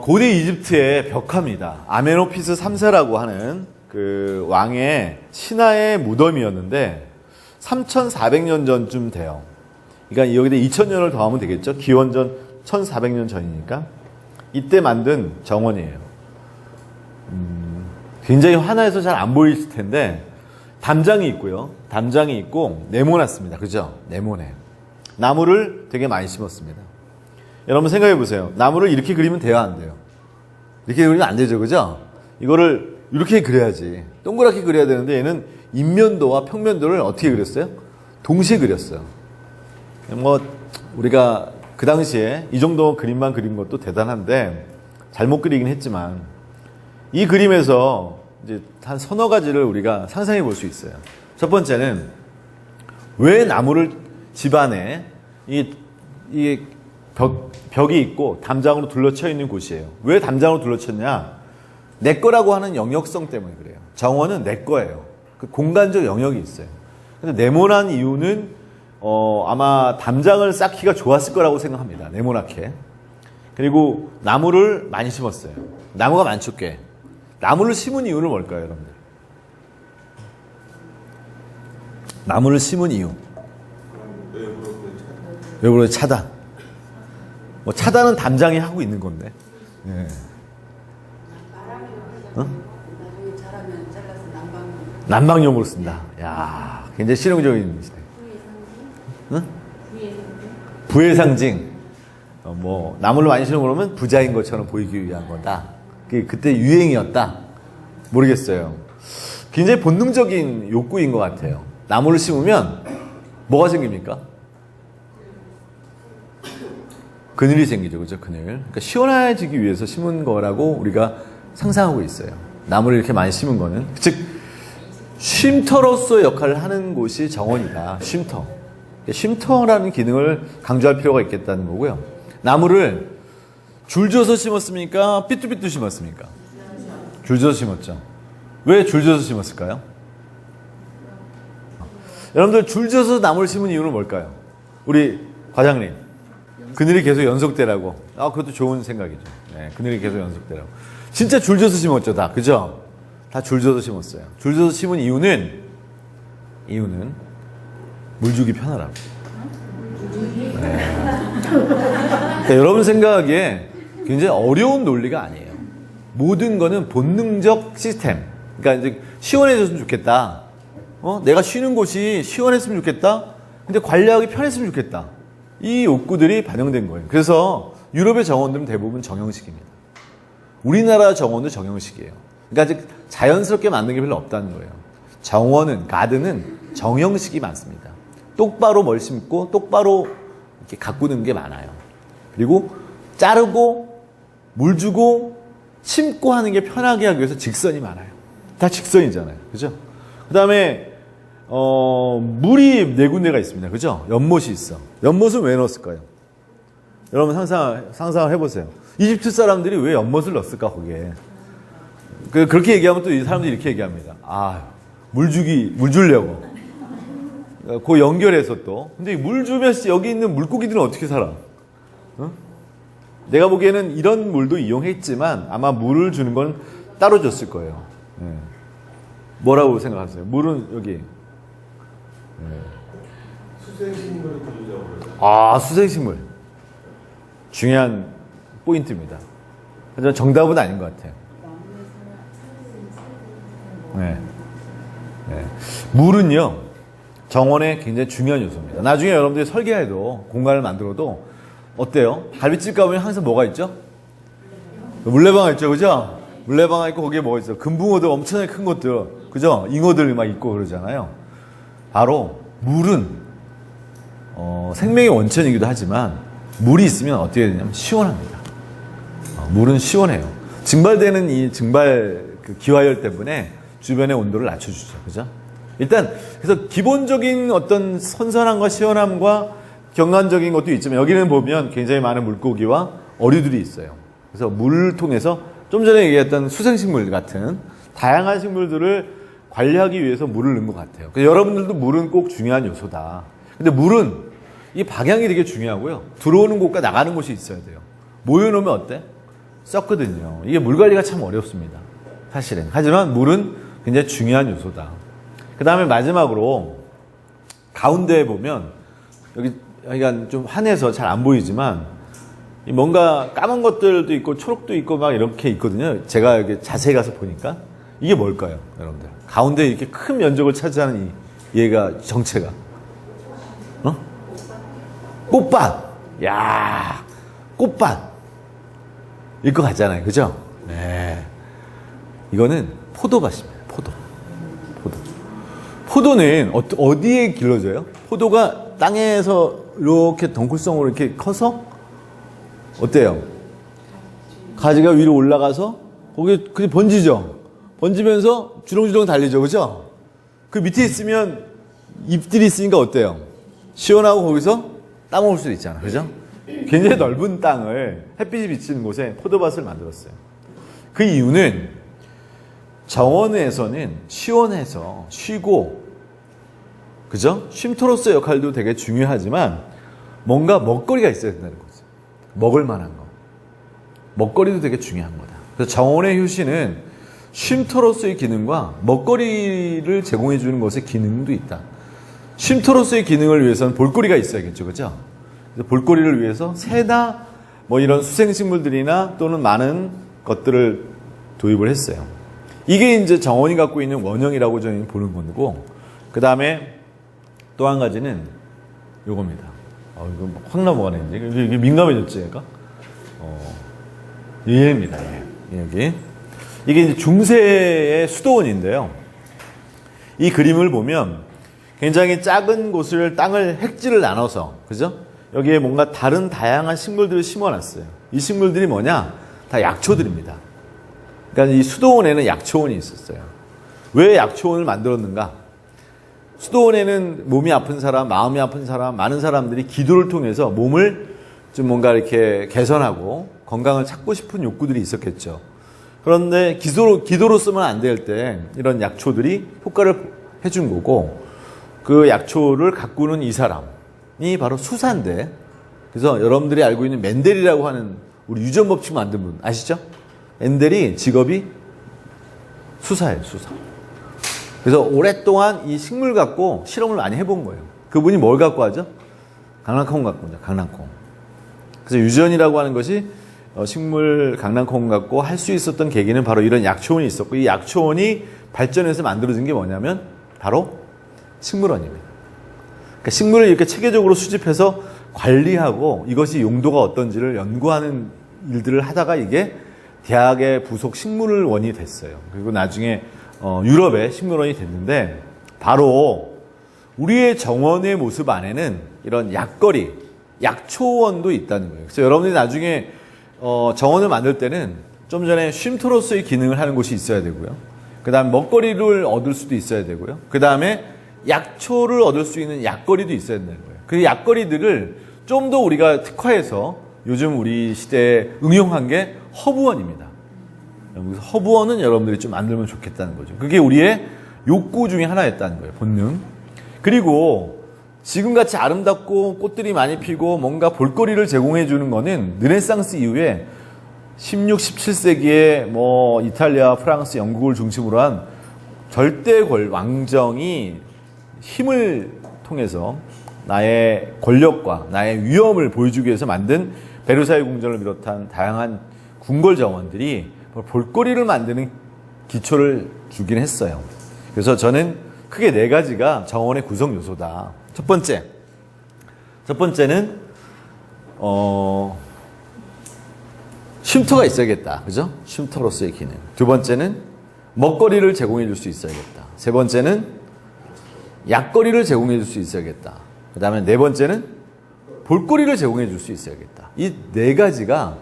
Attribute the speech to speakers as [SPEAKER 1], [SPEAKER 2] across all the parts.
[SPEAKER 1] 고대 이집트의 벽화입니다. 아메노피스 3세라고 하는 그 왕의 신하의 무덤이었는데 3,400년 전쯤 돼요. 그러니까 여기다 2,000년을 더하면 되겠죠. 기원전 1,400년 전이니까. 이때 만든 정원이에요. 굉장히 환해서 잘 안 보일 텐데 담장이 있고요. 담장이 있고 네모났습니다. 그죠? 네모네. 나무를 되게 많이 심었습니다. 여러분 생각해 보세요. 나무를 이렇게 그리면 돼요, 안 돼요? 이렇게 그리면 안 되죠, 그죠? 이거를 이렇게 그려야지. 동그랗게 그려야 되는데 얘는 인면도와 평면도를 어떻게 그렸어요? 동시에 그렸어요. 뭐 우리가 그 당시에 이 정도 그림만 그린 것도 대단한데 잘못 그리긴 했지만 이 그림에서 이제 한 서너 가지를 우리가 상상해 볼 수 있어요. 첫 번째는 왜 나무를 집안에 이 벽이 있고 담장으로 둘러쳐 있는 곳이에요. 왜 담장으로 둘러쳤냐? 내 거라고 하는 영역성 때문에 그래요. 정원은 내 거예요. 그 공간적 영역이 있어요. 근데 네모난 이유는 아마 담장을 쌓기가 좋았을 거라고 생각합니다. 네모나게. 그리고 나무를 많이 심었어요. 나무가 많죠, 꽤. 나무를 심은 이유는 뭘까요, 여러분들? 나무를 심은 이유. 외부로의 차단. 뭐 차단은 담장이 하고 있는 건데. 예. 어? 난방용으로 쓴다. 야, 굉장히 실용적인 시대. 응? 부의 상징. 뭐 나무를 많이 심으면 그러면 부자인 것처럼 보이기 위한 거다. 그때 유행이었다. 모르겠어요. 굉장히 본능적인 욕구인 것 같아요. 나무를 심으면 뭐가 생깁니까? 그늘이 생기죠. 그죠? 그늘. 그러니까 시원해지기 위해서 심은 거라고 우리가 상상하고 있어요. 나무를 이렇게 많이 심은 거는. 즉, 쉼터로서 역할을 하는 곳이 정원이다. 쉼터. 쉼터라는 기능을 강조할 필요가 있겠다는 거고요. 나무를 줄져서 심었습니까? 삐뚤삐뚤 심었습니까? 줄져서 심었죠. 왜 줄져서 심었을까요? 여러분들 줄져서 나무를 심은 이유는 뭘까요? 우리 과장님. 그늘이 계속 연속되라고. 그것도 좋은 생각이죠. 네, 그늘이 계속 연속되라고. 진짜 줄져서 심었죠, 다. 그죠? 다 줄져서 심었어요. 줄져서 심은 이유는 물 주기 편하라고. 네. 그러니까 여러분 생각하기에 굉장히 어려운 논리가 아니에요. 모든 거는 본능적 시스템. 그러니까 이제 시원해졌으면 좋겠다. 내가 쉬는 곳이 시원했으면 좋겠다. 근데 관리하기 편했으면 좋겠다. 이 욕구들이 반영된 거예요. 그래서 유럽의 정원들은 대부분 정형식입니다. 우리나라 정원도 정형식이에요. 그러니까 아직 자연스럽게 만든 게 별로 없다는 거예요. 정원은, 가든은 정형식이 많습니다. 똑바로 뭘 심고 똑바로 이렇게 가꾸는 게 많아요. 그리고 자르고 물 주고 심고 하는 게 편하게 하기 위해서 직선이 많아요. 다 직선이잖아요. 그죠? 그 다음에 물이 네 군데가 있습니다. 그죠? 연못이 있어. 연못은 왜 넣었을까요? 여러분 상상을 해보세요. 이집트 사람들이 왜 연못을 넣었을까, 거기에. 그렇게 얘기하면 또 이 사람들이 이렇게 얘기합니다. 물 주려고. 그 연결해서 또. 근데 물 주면 여기 있는 물고기들은 어떻게 살아? 내가 보기에는 이런 물도 이용했지만 아마 물을 주는 건 따로 줬을 거예요. 네. 뭐라고 생각하세요? 물은 여기.
[SPEAKER 2] 수생식물을 기르려고.
[SPEAKER 1] 수생식물. 중요한 포인트입니다. 하지만 정답은 아닌 것 같아요. 네. 물은요, 정원의 굉장히 중요한 요소입니다. 나중에 여러분들이 설계해도, 공간을 만들어도, 어때요? 갈비집 가보면 항상 뭐가 있죠? 물레방아 있죠, 그죠? 물레방아 있고 거기에 뭐가 있어요? 금붕어들 엄청나게 큰 것들, 그죠? 잉어들 막 있고 그러잖아요. 바로 물은 생명의 원천이기도 하지만 물이 있으면 어떻게 되냐면 시원합니다. 물은 시원해요. 증발되는 이 증발 기화열 때문에 주변의 온도를 낮춰주죠, 그죠? 일단 그래서 기본적인 어떤 선선함과 시원함과 경관적인 것도 있지만 여기는 보면 굉장히 많은 물고기와 어류들이 있어요. 그래서 물을 통해서 좀 전에 얘기했던 수생식물 같은 다양한 식물들을 관리하기 위해서 물을 넣은 것 같아요. 그래서 여러분들도 물은 꼭 중요한 요소다. 근데 물은 이 방향이 되게 중요하고요. 들어오는 곳과 나가는 곳이 있어야 돼요. 모여놓으면 어때? 썼거든요. 이게 물 관리가 참 어렵습니다. 사실은. 하지만 물은 굉장히 중요한 요소다. 그 다음에 마지막으로 가운데에 보면 여기가 좀 환해서 잘 안 보이지만 뭔가 까만 것들도 있고 초록도 있고 막 이렇게 있거든요. 제가 여기 자세히 가서 보니까 이게 뭘까요, 여러분들? 가운데 이렇게 큰 면적을 차지하는 얘가 정체가 꽃밭. 야, 꽃밭. 일 것 같잖아요, 그죠? 네. 이거는 포도밭입니다. 포도는 어디에 길러져요? 포도가 땅에서 이렇게 덩굴성으로 이렇게 커서 어때요? 가지가 위로 올라가서 거기 그냥 번지죠. 번지면서 주렁주렁 달리죠, 그죠? 그 밑에 있으면 잎들이 있으니까 어때요? 시원하고 거기서 따먹을 수도 있잖아, 그죠? 굉장히 넓은 땅을 햇빛이 비치는 곳에 포도밭을 만들었어요. 그 이유는 정원에서는 시원해서 쉬고, 그죠? 쉼터로서의 역할도 되게 중요하지만 뭔가 먹거리가 있어야 된다는 거죠. 먹을 만한 거. 먹거리도 되게 중요한 거다. 그래서 정원의 휴식은 쉼터로서의 기능과 먹거리를 제공해 주는 것의 기능도 있다. 쉼터로서의 기능을 위해서는 볼거리가 있어야겠죠, 그죠? 그래서 볼거리를 위해서 새나 뭐 이런 수생식물들이나 또는 많은 것들을 도입을 했어요. 이게 이제 정원이 갖고 있는 원형이라고 저희는 보는 거고, 그 다음에 또 한 가지는 요겁니다. 이거 확 넘어가네, 이제. 이게 민감해졌지, 얘가? 얘입니다, 얘. 여기. 이게 이제 중세의 수도원인데요. 이 그림을 보면 굉장히 작은 곳을 땅을 획지를 나눠서, 그죠? 여기에 뭔가 다른 다양한 식물들을 심어놨어요. 이 식물들이 뭐냐? 다 약초들입니다. 그러니까 이 수도원에는 약초원이 있었어요. 왜 약초원을 만들었는가? 수도원에는 몸이 아픈 사람, 마음이 아픈 사람, 많은 사람들이 기도를 통해서 몸을 좀 뭔가 이렇게 개선하고 건강을 찾고 싶은 욕구들이 있었겠죠. 그런데 기도로 쓰면 안 될 때 이런 약초들이 효과를 해준 거고, 그 약초를 가꾸는 이 사람이 바로 수사인데, 그래서 여러분들이 알고 있는 멘델이라고 하는 우리 유전법칙 만든 분 아시죠? 멘델이 직업이 수사예요, 수사. 그래서 오랫동안 이 식물 갖고 실험을 많이 해본 거예요. 그분이 뭘 갖고 하죠? 강낭콩 갖고 하죠, 강낭콩. 그래서 유전이라고 하는 것이 식물 강낭콩 갖고 할 수 있었던 계기는 바로 이런 약초원이 있었고, 이 약초원이 발전해서 만들어진 게 뭐냐면 바로 식물원입니다. 그러니까 식물을 이렇게 체계적으로 수집해서 관리하고 이것이 용도가 어떤지를 연구하는 일들을 하다가 이게 대학의 부속 식물원이 됐어요. 그리고 나중에 유럽의 식물원이 됐는데, 바로 우리의 정원의 모습 안에는 이런 약거리, 약초원도 있다는 거예요. 그래서 여러분들이 나중에 정원을 만들 때는 좀 전에 쉼터로서의 기능을 하는 곳이 있어야 되고요. 그 다음에 먹거리를 얻을 수도 있어야 되고요. 그 다음에 약초를 얻을 수 있는 약거리도 있어야 된다는 거예요. 그 약거리들을 좀 더 우리가 특화해서 요즘 우리 시대에 응용한 게 허브원입니다. 그래서 허브원은 여러분들이 좀 만들면 좋겠다는 거죠. 그게 우리의 욕구 중에 하나였다는 거예요, 본능. 그리고 지금같이 아름답고 꽃들이 많이 피고 뭔가 볼거리를 제공해 주는 거는 르네상스 이후에 16, 17세기에 뭐 이탈리아, 프랑스, 영국을 중심으로 한 절대 왕정이 힘을 통해서 나의 권력과 나의 위엄을 보여주기 위해서 만든 베르사유 궁전을 비롯한 다양한 궁궐 정원들이 볼거리를 만드는 기초를 주긴 했어요. 그래서 저는 크게 4가지가 정원의 구성 요소다. 첫 번째는 쉼터가 있어야겠다, 그죠? 쉼터로서의 기능. 두 번째는 먹거리를 제공해 줄 수 있어야겠다. 세 번째는 약거리를 제공해 줄 수 있어야겠다. 그 다음에 4번째는 볼거리를 제공해 줄 수 있어야겠다. 이 4가지가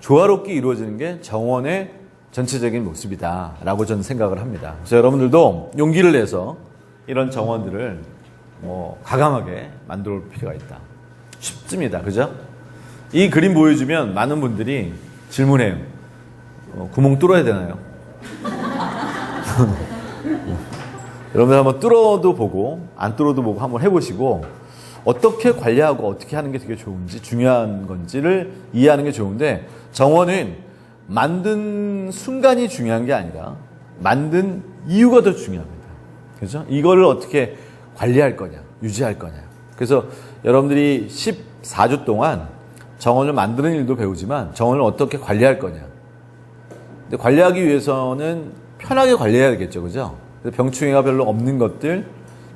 [SPEAKER 1] 조화롭게 이루어지는 게 정원의 전체적인 모습이다 라고 저는 생각을 합니다. 그래서 여러분들도 용기를 내서 이런 정원들을 과감하게 만들어 볼 필요가 있다. 쉽습니다, 그죠? 이 그림 보여주면 많은 분들이 질문해요. 구멍 뚫어야 되나요? 여러분들 한번 뚫어도 보고 안 뚫어도 보고 한번 해보시고, 어떻게 관리하고 어떻게 하는 게 되게 좋은지, 중요한 건지를 이해하는 게 좋은데, 정원은 만든 순간이 중요한 게 아니라 만든 이유가 더 중요합니다. 그죠? 이거를 어떻게 관리할 거냐, 유지할 거냐. 그래서 여러분들이 14주 동안 정원을 만드는 일도 배우지만 정원을 어떻게 관리할 거냐. 근데 관리하기 위해서는 편하게 관리해야겠죠. 그죠? 그래서 병충해가 별로 없는 것들,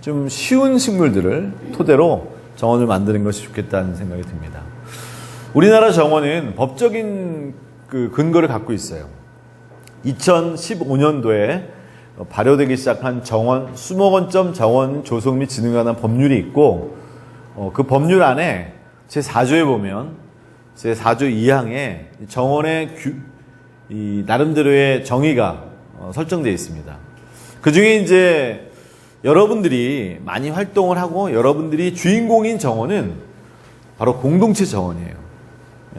[SPEAKER 1] 좀 쉬운 식물들을 토대로 정원을 만드는 것이 좋겠다는 생각이 듭니다. 우리나라 정원은 법적인 그 근거를 갖고 있어요. 2015년도에 발효되기 시작한 정원, 수목원점 정원 조성 및 진흥에 관한 법률이 있고, 그 법률 안에 제4조에 보면 제4조 2항에 정원의 이 나름대로의 정의가 설정되어 있습니다. 그 중에 이제 여러분들이 많이 활동을 하고 여러분들이 주인공인 정원은 바로 공동체 정원이에요.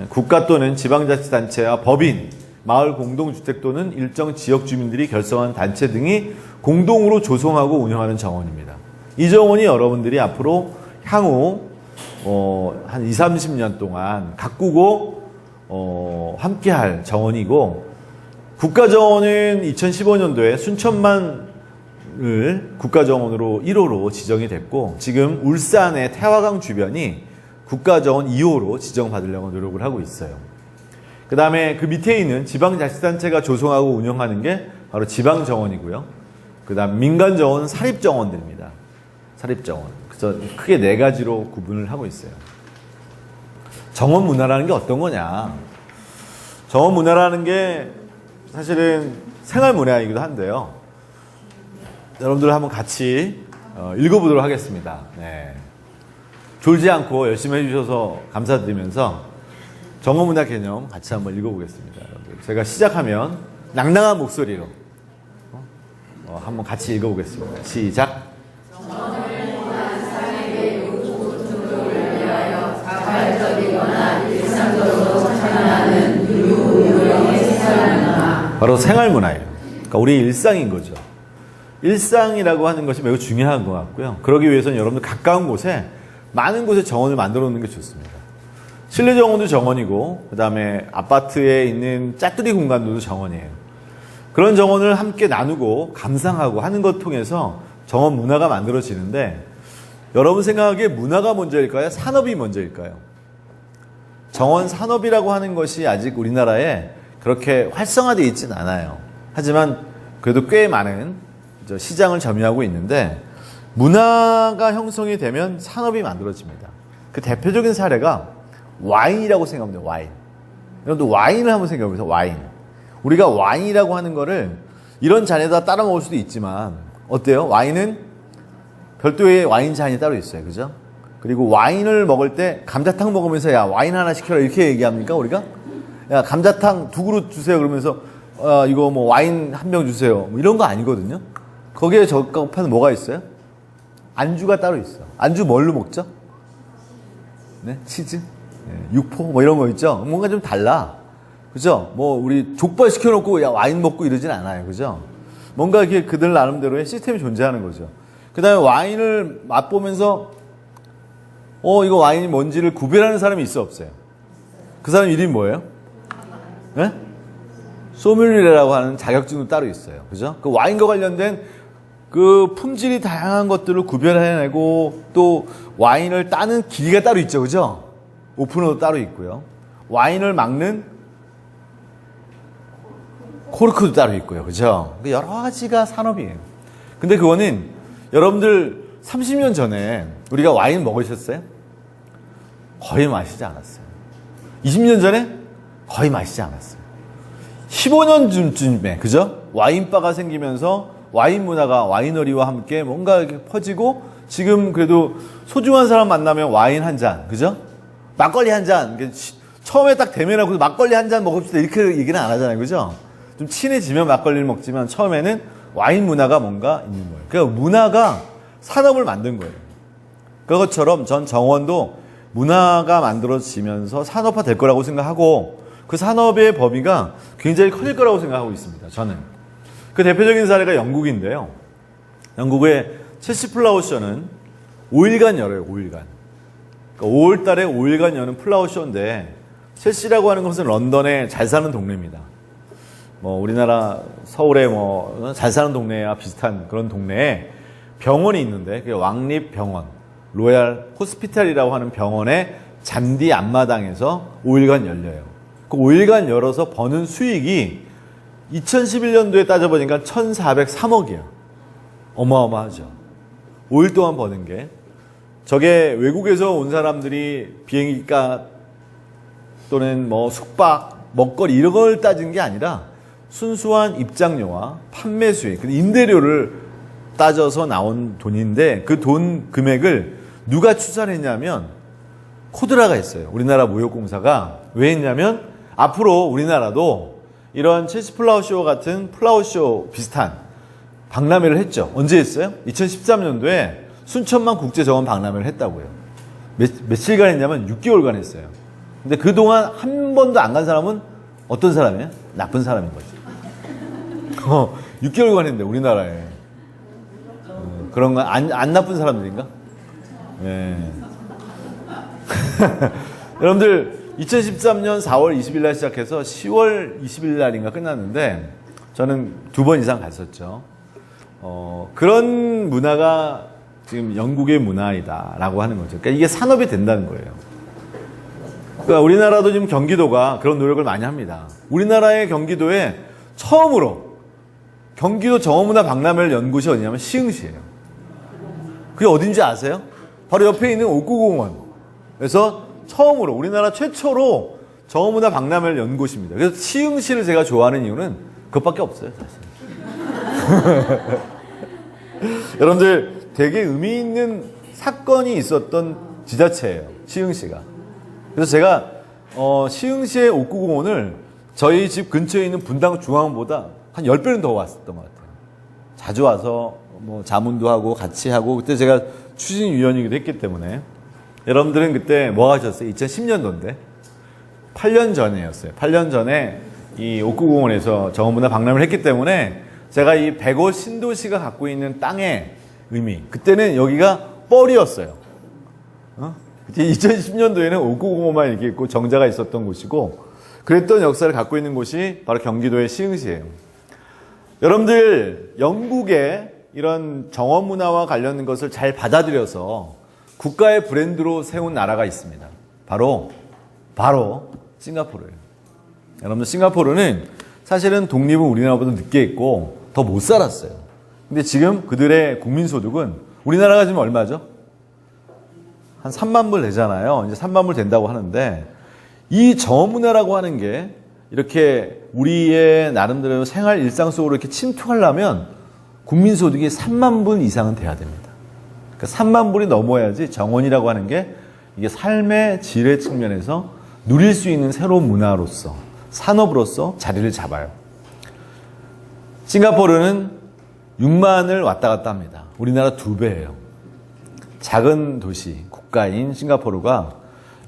[SPEAKER 1] 국가 또는 지방자치단체와 법인, 마을 공동주택 또는 일정 지역 주민들이 결성한 단체 등이 공동으로 조성하고 운영하는 정원입니다. 이 정원이 여러분들이 앞으로 향후 한 20, 30년 동안 가꾸고 함께할 정원이고, 국가정원은 2015년도에 순천만을 국가정원으로 1호로 지정이 됐고, 지금 울산의 태화강 주변이 국가정원 2호로 지정받으려고 노력을 하고 있어요. 그 다음에 그 밑에 있는 지방자치단체가 조성하고 운영하는 게 바로 지방정원이고요. 그 다음 민간정원은 사립정원들입니다. 사립정원. 그래서 크게 4가지로 구분을 하고 있어요. 정원 문화라는 게 어떤 거냐. 정원 문화라는 게 사실은 생활 문화이기도 한데요. 여러분들 한번 같이 읽어보도록 하겠습니다. 네. 졸지 않고 열심히 해주셔서 감사드리면서 정원 문화 개념 같이 한번 읽어보겠습니다. 여러분들. 제가 시작하면 낭낭한 목소리로 한번 같이 읽어보겠습니다. 시작. 바로 생활 문화예요. 그러니까 우리 일상인 거죠. 일상이라고 하는 것이 매우 중요한 것 같고요. 그러기 위해서는 여러분들 가까운 곳에 많은 곳에 정원을 만들어 놓는 게 좋습니다. 실내 정원도 정원이고, 그 다음에 아파트에 있는 짜투리 공간도 정원이에요. 그런 정원을 함께 나누고 감상하고 하는 것 통해서 정원 문화가 만들어지는데, 여러분 생각하기에 문화가 먼저일까요? 산업이 먼저일까요? 정원 산업이라고 하는 것이 아직 우리나라에 그렇게 활성화되어 있지는 않아요. 하지만 그래도 꽤 많은 시장을 점유하고 있는데, 문화가 형성이 되면 산업이 만들어집니다. 그 대표적인 사례가 와인이라고 생각하면 돼요. 와인. 여러분들 와인을 한번 생각해 보세요. 와인. 우리가 와인이라고 하는 거를 이런 잔에다 따라 먹을 수도 있지만, 어때요? 와인은 별도의 와인 잔이 따로 있어요. 그죠? 그리고 와인을 먹을 때 감자탕 먹으면서 야 와인 하나 시켜라 이렇게 얘기합니까 우리가? 야 감자탕 2그릇 주세요 그러면서 이거 뭐 와인 1병 주세요 뭐 이런 거 아니거든요. 거기에 적합한 뭐가 있어요? 안주가 따로 있어. 안주 뭘로 먹죠? 네? 치즈? 네, 육포? 뭐 이런 거 있죠? 뭔가 좀 달라. 그죠? 뭐 우리 족발 시켜놓고 야 와인 먹고 이러진 않아요. 그죠? 뭔가 이렇게 그들 나름대로의 시스템이 존재하는 거죠. 그 다음에 와인을 맛보면서 이거 와인이 뭔지를 구별하는 사람이 있어 없어요? 그 사람 이름이 뭐예요? 네? 소믈리에라고 하는 자격증도 따로 있어요. 그죠? 그 와인과 관련된 그 품질이 다양한 것들을 구별해내고 또 와인을 따는 기계가 따로 있죠. 그죠? 오프너도 따로 있고요. 와인을 막는 코르크도 따로 있고요. 그죠? 여러 가지가 산업이에요. 근데 그거는 여러분들 30년 전에 우리가 와인 먹으셨어요? 거의 마시지 않았어요. 20년 전에 거의 마시지 않았어요. 15년쯤에 그죠? 와인바가 생기면서 와인 문화가 와이너리와 함께 뭔가 이렇게 퍼지고, 지금 그래도 소중한 사람 만나면 와인 한 잔, 그죠? 막걸리 한 잔, 처음에 딱 대면하고 막걸리 한 잔 먹읍시다 이렇게 얘기는 안 하잖아요. 그죠? 좀 친해지면 막걸리를 먹지만 처음에는 와인 문화가 뭔가 있는 거예요. 그러니까 문화가 산업을 만든 거예요. 그것처럼 전 정원도 문화가 만들어지면서 산업화 될 거라고 생각하고, 그 산업의 범위가 굉장히 커질 거라고 생각하고 있습니다. 저는. 그 대표적인 사례가 영국인데요. 영국의 첼시 플라워쇼는 5일간 열어요. 5일간. 그러니까 5월 달에 5일간 여는 플라워쇼인데, 첼시라고 하는 것은 런던에 잘 사는 동네입니다. 뭐 우리나라 서울의 뭐 잘 사는 동네와 비슷한 그런 동네에 병원이 있는데 그게 왕립병원, 로얄 호스피탈이라고 하는 병원의 잔디 앞마당에서 5일간 열려요. 그 5일간 열어서 버는 수익이 2011년도에 따져보니까 1,403억이에요. 어마어마하죠. 5일 동안 버는 게. 저게 외국에서 온 사람들이 비행기값 또는 뭐 숙박, 먹거리 이런 걸 따진 게 아니라 순수한 입장료와 판매 수익, 임대료를 따져서 나온 돈인데 그 돈 금액을 누가 추산했냐면 코드라가 했어요. 우리나라 무역공사가. 왜 했냐면 앞으로 우리나라도 이런 첼시 플라워쇼 같은 플라워쇼 비슷한 박람회를 했죠. 언제 했어요? 2013년도에 순천만 국제정원 박람회를 했다고요. 며칠간 했냐면 6개월간 했어요. 근데 그동안 한 번도 안 간 사람은 어떤 사람이에요? 나쁜 사람인 거죠. 6개월간 했는데 우리나라에. 그런 거 안 나쁜 사람들인가? 네. 여러분들 2013년 4월 20일 날 시작해서 10월 20일 날인가 끝났는데 저는 2번 이상 갔었죠. 그런 문화가 지금 영국의 문화이다라고 하는 거죠. 그러니까 이게 산업이 된다는 거예요. 그러니까 우리나라도 지금 경기도가 그런 노력을 많이 합니다. 우리나라의 경기도에 처음으로 경기도 정원문화 박람회를 연 곳이 어디냐면 시흥시예요. 그게 어딘지 아세요? 바로 옆에 있는 옥구공원에서 처음으로 우리나라 최초로 정원문화 박람회를 연 곳입니다. 그래서 시흥시를 제가 좋아하는 이유는 그것밖에 없어요, 사실. 여러분들 되게 의미 있는 사건이 있었던 지자체예요, 시흥시가. 그래서 제가 시흥시의 옥구공원을 저희 집 근처에 있는 분당중앙보다 한 10배는 더 왔었던 것 같아요. 자주 와서 뭐 자문도 하고 같이 하고 그때 제가 추진위원이기도 했기 때문에 여러분들은 그때 뭐 하셨어요? 2010년도인데 8년 전이었어요. 8년 전에 이 옥구공원에서 정원문화 박람회를 했기 때문에 제가 이 100호 신도시가 갖고 있는 땅의 의미, 그때는 여기가 뻘이었어요. 그때 2010년도에는 옥구공원만 이렇게 있고 정자가 있었던 곳이고 그랬던 역사를 갖고 있는 곳이 바로 경기도의 시흥시예요. 여러분들 영국의 이런 정원문화와 관련된 것을 잘 받아들여서 국가의 브랜드로 세운 나라가 있습니다. 바로 싱가포르예요. 여러분들 싱가포르는 사실은 독립은 우리나라보다 늦게 했고 더 못 살았어요. 근데 지금 그들의 국민소득은 우리나라가 지금 얼마죠? 한 3만 불 되잖아요. 이제 3만 불 된다고 하는데 이 정원문화라고 하는 게 이렇게 우리의 나름대로 생활 일상 속으로 이렇게 침투하려면 국민소득이 3만 불 이상은 돼야 됩니다. 그러니까 3만 불이 넘어야지 정원이라고 하는 게 이게 삶의 질의 측면에서 누릴 수 있는 새로운 문화로서 산업으로서 자리를 잡아요. 싱가포르는 6만을 왔다 갔다 합니다. 우리나라 2배예요. 작은 도시, 국가인 싱가포르가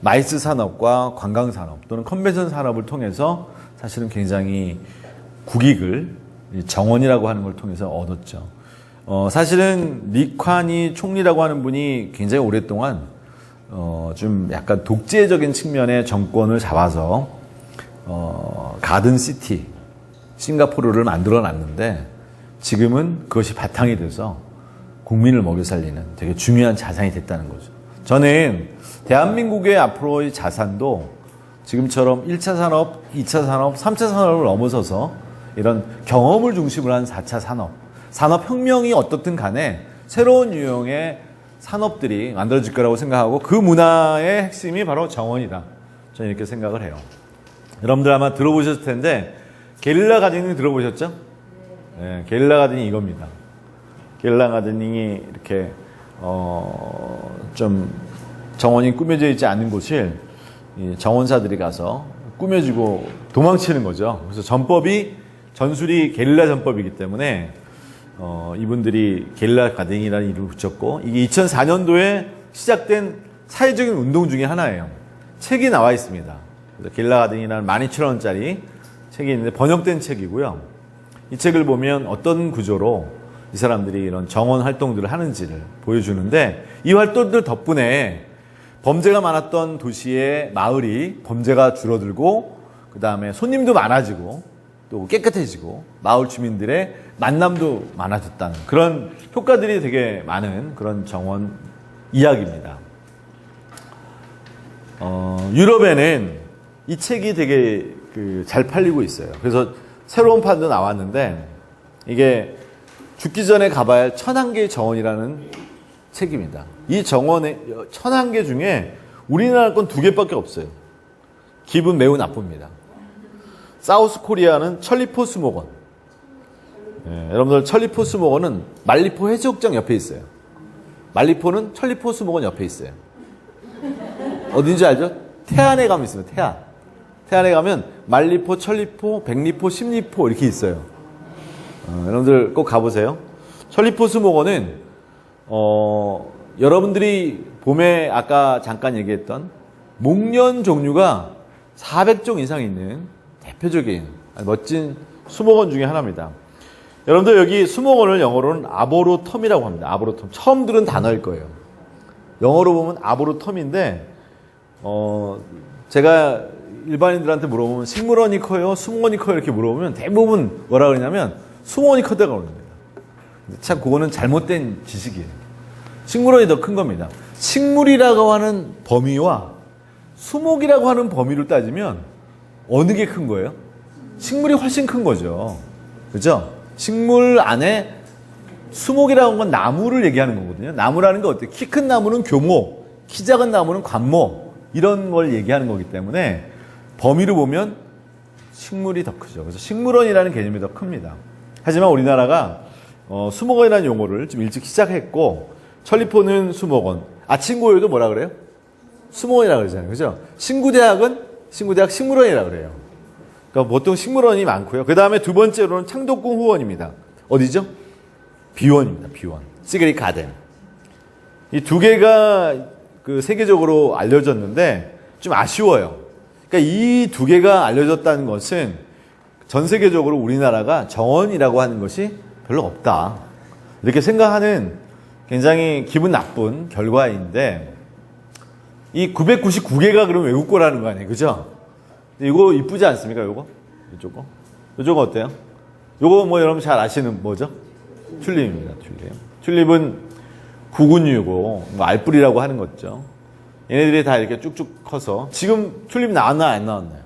[SPEAKER 1] 마이스 산업과 관광 산업 또는 컨벤션 산업을 통해서 사실은 굉장히 국익을 정원이라고 하는 걸 통해서 얻었죠. 사실은 리콴이 총리라고 하는 분이 굉장히 오랫동안 좀 약간 독재적인 측면의 정권을 잡아서 가든시티 싱가포르를 만들어 놨는데 지금은 그것이 바탕이 돼서 국민을 먹여 살리는 되게 중요한 자산이 됐다는 거죠. 저는 대한민국의 앞으로의 자산도 지금처럼 1차 산업, 2차 산업, 3차 산업을 넘어서서 이런 경험을 중심으로 한 4차 산업, 산업혁명이 어떻든 간에 새로운 유형의 산업들이 만들어질 거라고 생각하고 그 문화의 핵심이 바로 정원이다. 저는 이렇게 생각을 해요. 여러분들 아마 들어보셨을 텐데 게릴라 가드닝 들어보셨죠? 네, 게릴라 가드닝 이겁니다. 게릴라 가드닝이 이렇게 좀 정원이 꾸며져 있지 않은 곳을 정원사들이 가서 꾸며주고 도망치는 거죠. 그래서 전술이 게릴라 전법이기 때문에 이분들이 게릴라 가드닝이라는 이름을 붙였고 이게 2004년도에 시작된 사회적인 운동 중에 하나예요. 책이 나와 있습니다. 그래서 게릴라 가드닝이라는 12,000원짜리 책이 있는데 번역된 책이고요. 이 책을 보면 어떤 구조로 이 사람들이 이런 정원 활동들을 하는지를 보여주는데 이 활동들 덕분에 범죄가 많았던 도시의 마을이 범죄가 줄어들고 그 다음에 손님도 많아지고 또 깨끗해지고 마을 주민들의 만남도 많아졌다는 그런 효과들이 되게 많은 그런 정원 이야기입니다. 유럽에는 이 책이 되게 잘 팔리고 있어요. 그래서 새로운 판도 나왔는데 이게 죽기 전에 가봐야 할 1001개의 정원이라는 책입니다. 이 정원에 1001개 중에 우리나라 건 2개밖에 없어요. 기분 매우 나쁩니다. 사우스 코리아는 천리포 수목원. 여러분들 천리포 수목원은 말리포 해수욕장 옆에 있어요. 말리포는 천리포 수목원 옆에 있어요. 어딘지 알죠? 태안에 가면 있습니다. 태안. 태안에 가면 말리포, 천리포, 백리포, 십리포 이렇게 있어요. 여러분들 꼭 가보세요. 천리포 수목원은 여러분들이 봄에 아까 잠깐 얘기했던 목련 종류가 400종 이상 있는 대표적인 멋진 수목원 중에 하나입니다. 여러분들 여기 수목원을 영어로는 아보로텀이라고 합니다. 아보로텀. 처음 들은 단어일 거예요. 영어로 보면 아보로텀인데 제가 일반인들한테 물어보면 식물원이 커요? 수목원이 커요? 이렇게 물어보면 대부분 뭐라 그러냐면 수목원이 크다고 그럽니다. 참 그거는 잘못된 지식이에요. 식물원이 더 큰 겁니다. 식물이라고 하는 범위와 수목이라고 하는 범위로 따지면 어느 게 큰 거예요? 식물이 훨씬 큰 거죠. 그죠? 식물 안에 수목이라고 하는 건 나무를 얘기하는 거거든요. 나무라는 게 어때요? 키 큰 나무는 교모, 키 작은 나무는 관모 이런 걸 얘기하는 거기 때문에 범위로 보면 식물이 더 크죠. 그래서 식물원이라는 개념이 더 큽니다. 하지만 우리나라가 수목원이라는 용어를 좀 일찍 시작했고 천리포는 수목원, 아침고요도 뭐라 그래요? 수목원이라고 그러잖아요. 그죠? 신구대학은 신구대학 식물원이라고 그래요. 그러니까 보통 식물원이 많고요. 그 다음에 두 번째로는 창덕궁 후원입니다. 어디죠? 비원입니다. 비원. 시그릿 가든. 이 두 개가 세계적으로 알려졌는데 좀 아쉬워요. 그러니까 이 두 개가 알려졌다는 것은 전 세계적으로 우리나라가 정원이라고 하는 것이 별로 없다. 이렇게 생각하는 굉장히 기분 나쁜 결과인데 이 999개가 그럼 외국 거라는 거 아니에요? 그죠? 이거 이쁘지 않습니까? 요거? 이쪽 거? 이쪽은 어때요? 요거 뭐 여러분 잘 아시는 뭐죠? 튤립입니다. 튤립. 튤립은 구근류고 뭐 알뿌리라고 하는 거죠. 얘네들이 다 이렇게 쭉쭉 커서 지금 튤립 나왔나 안 나왔나요?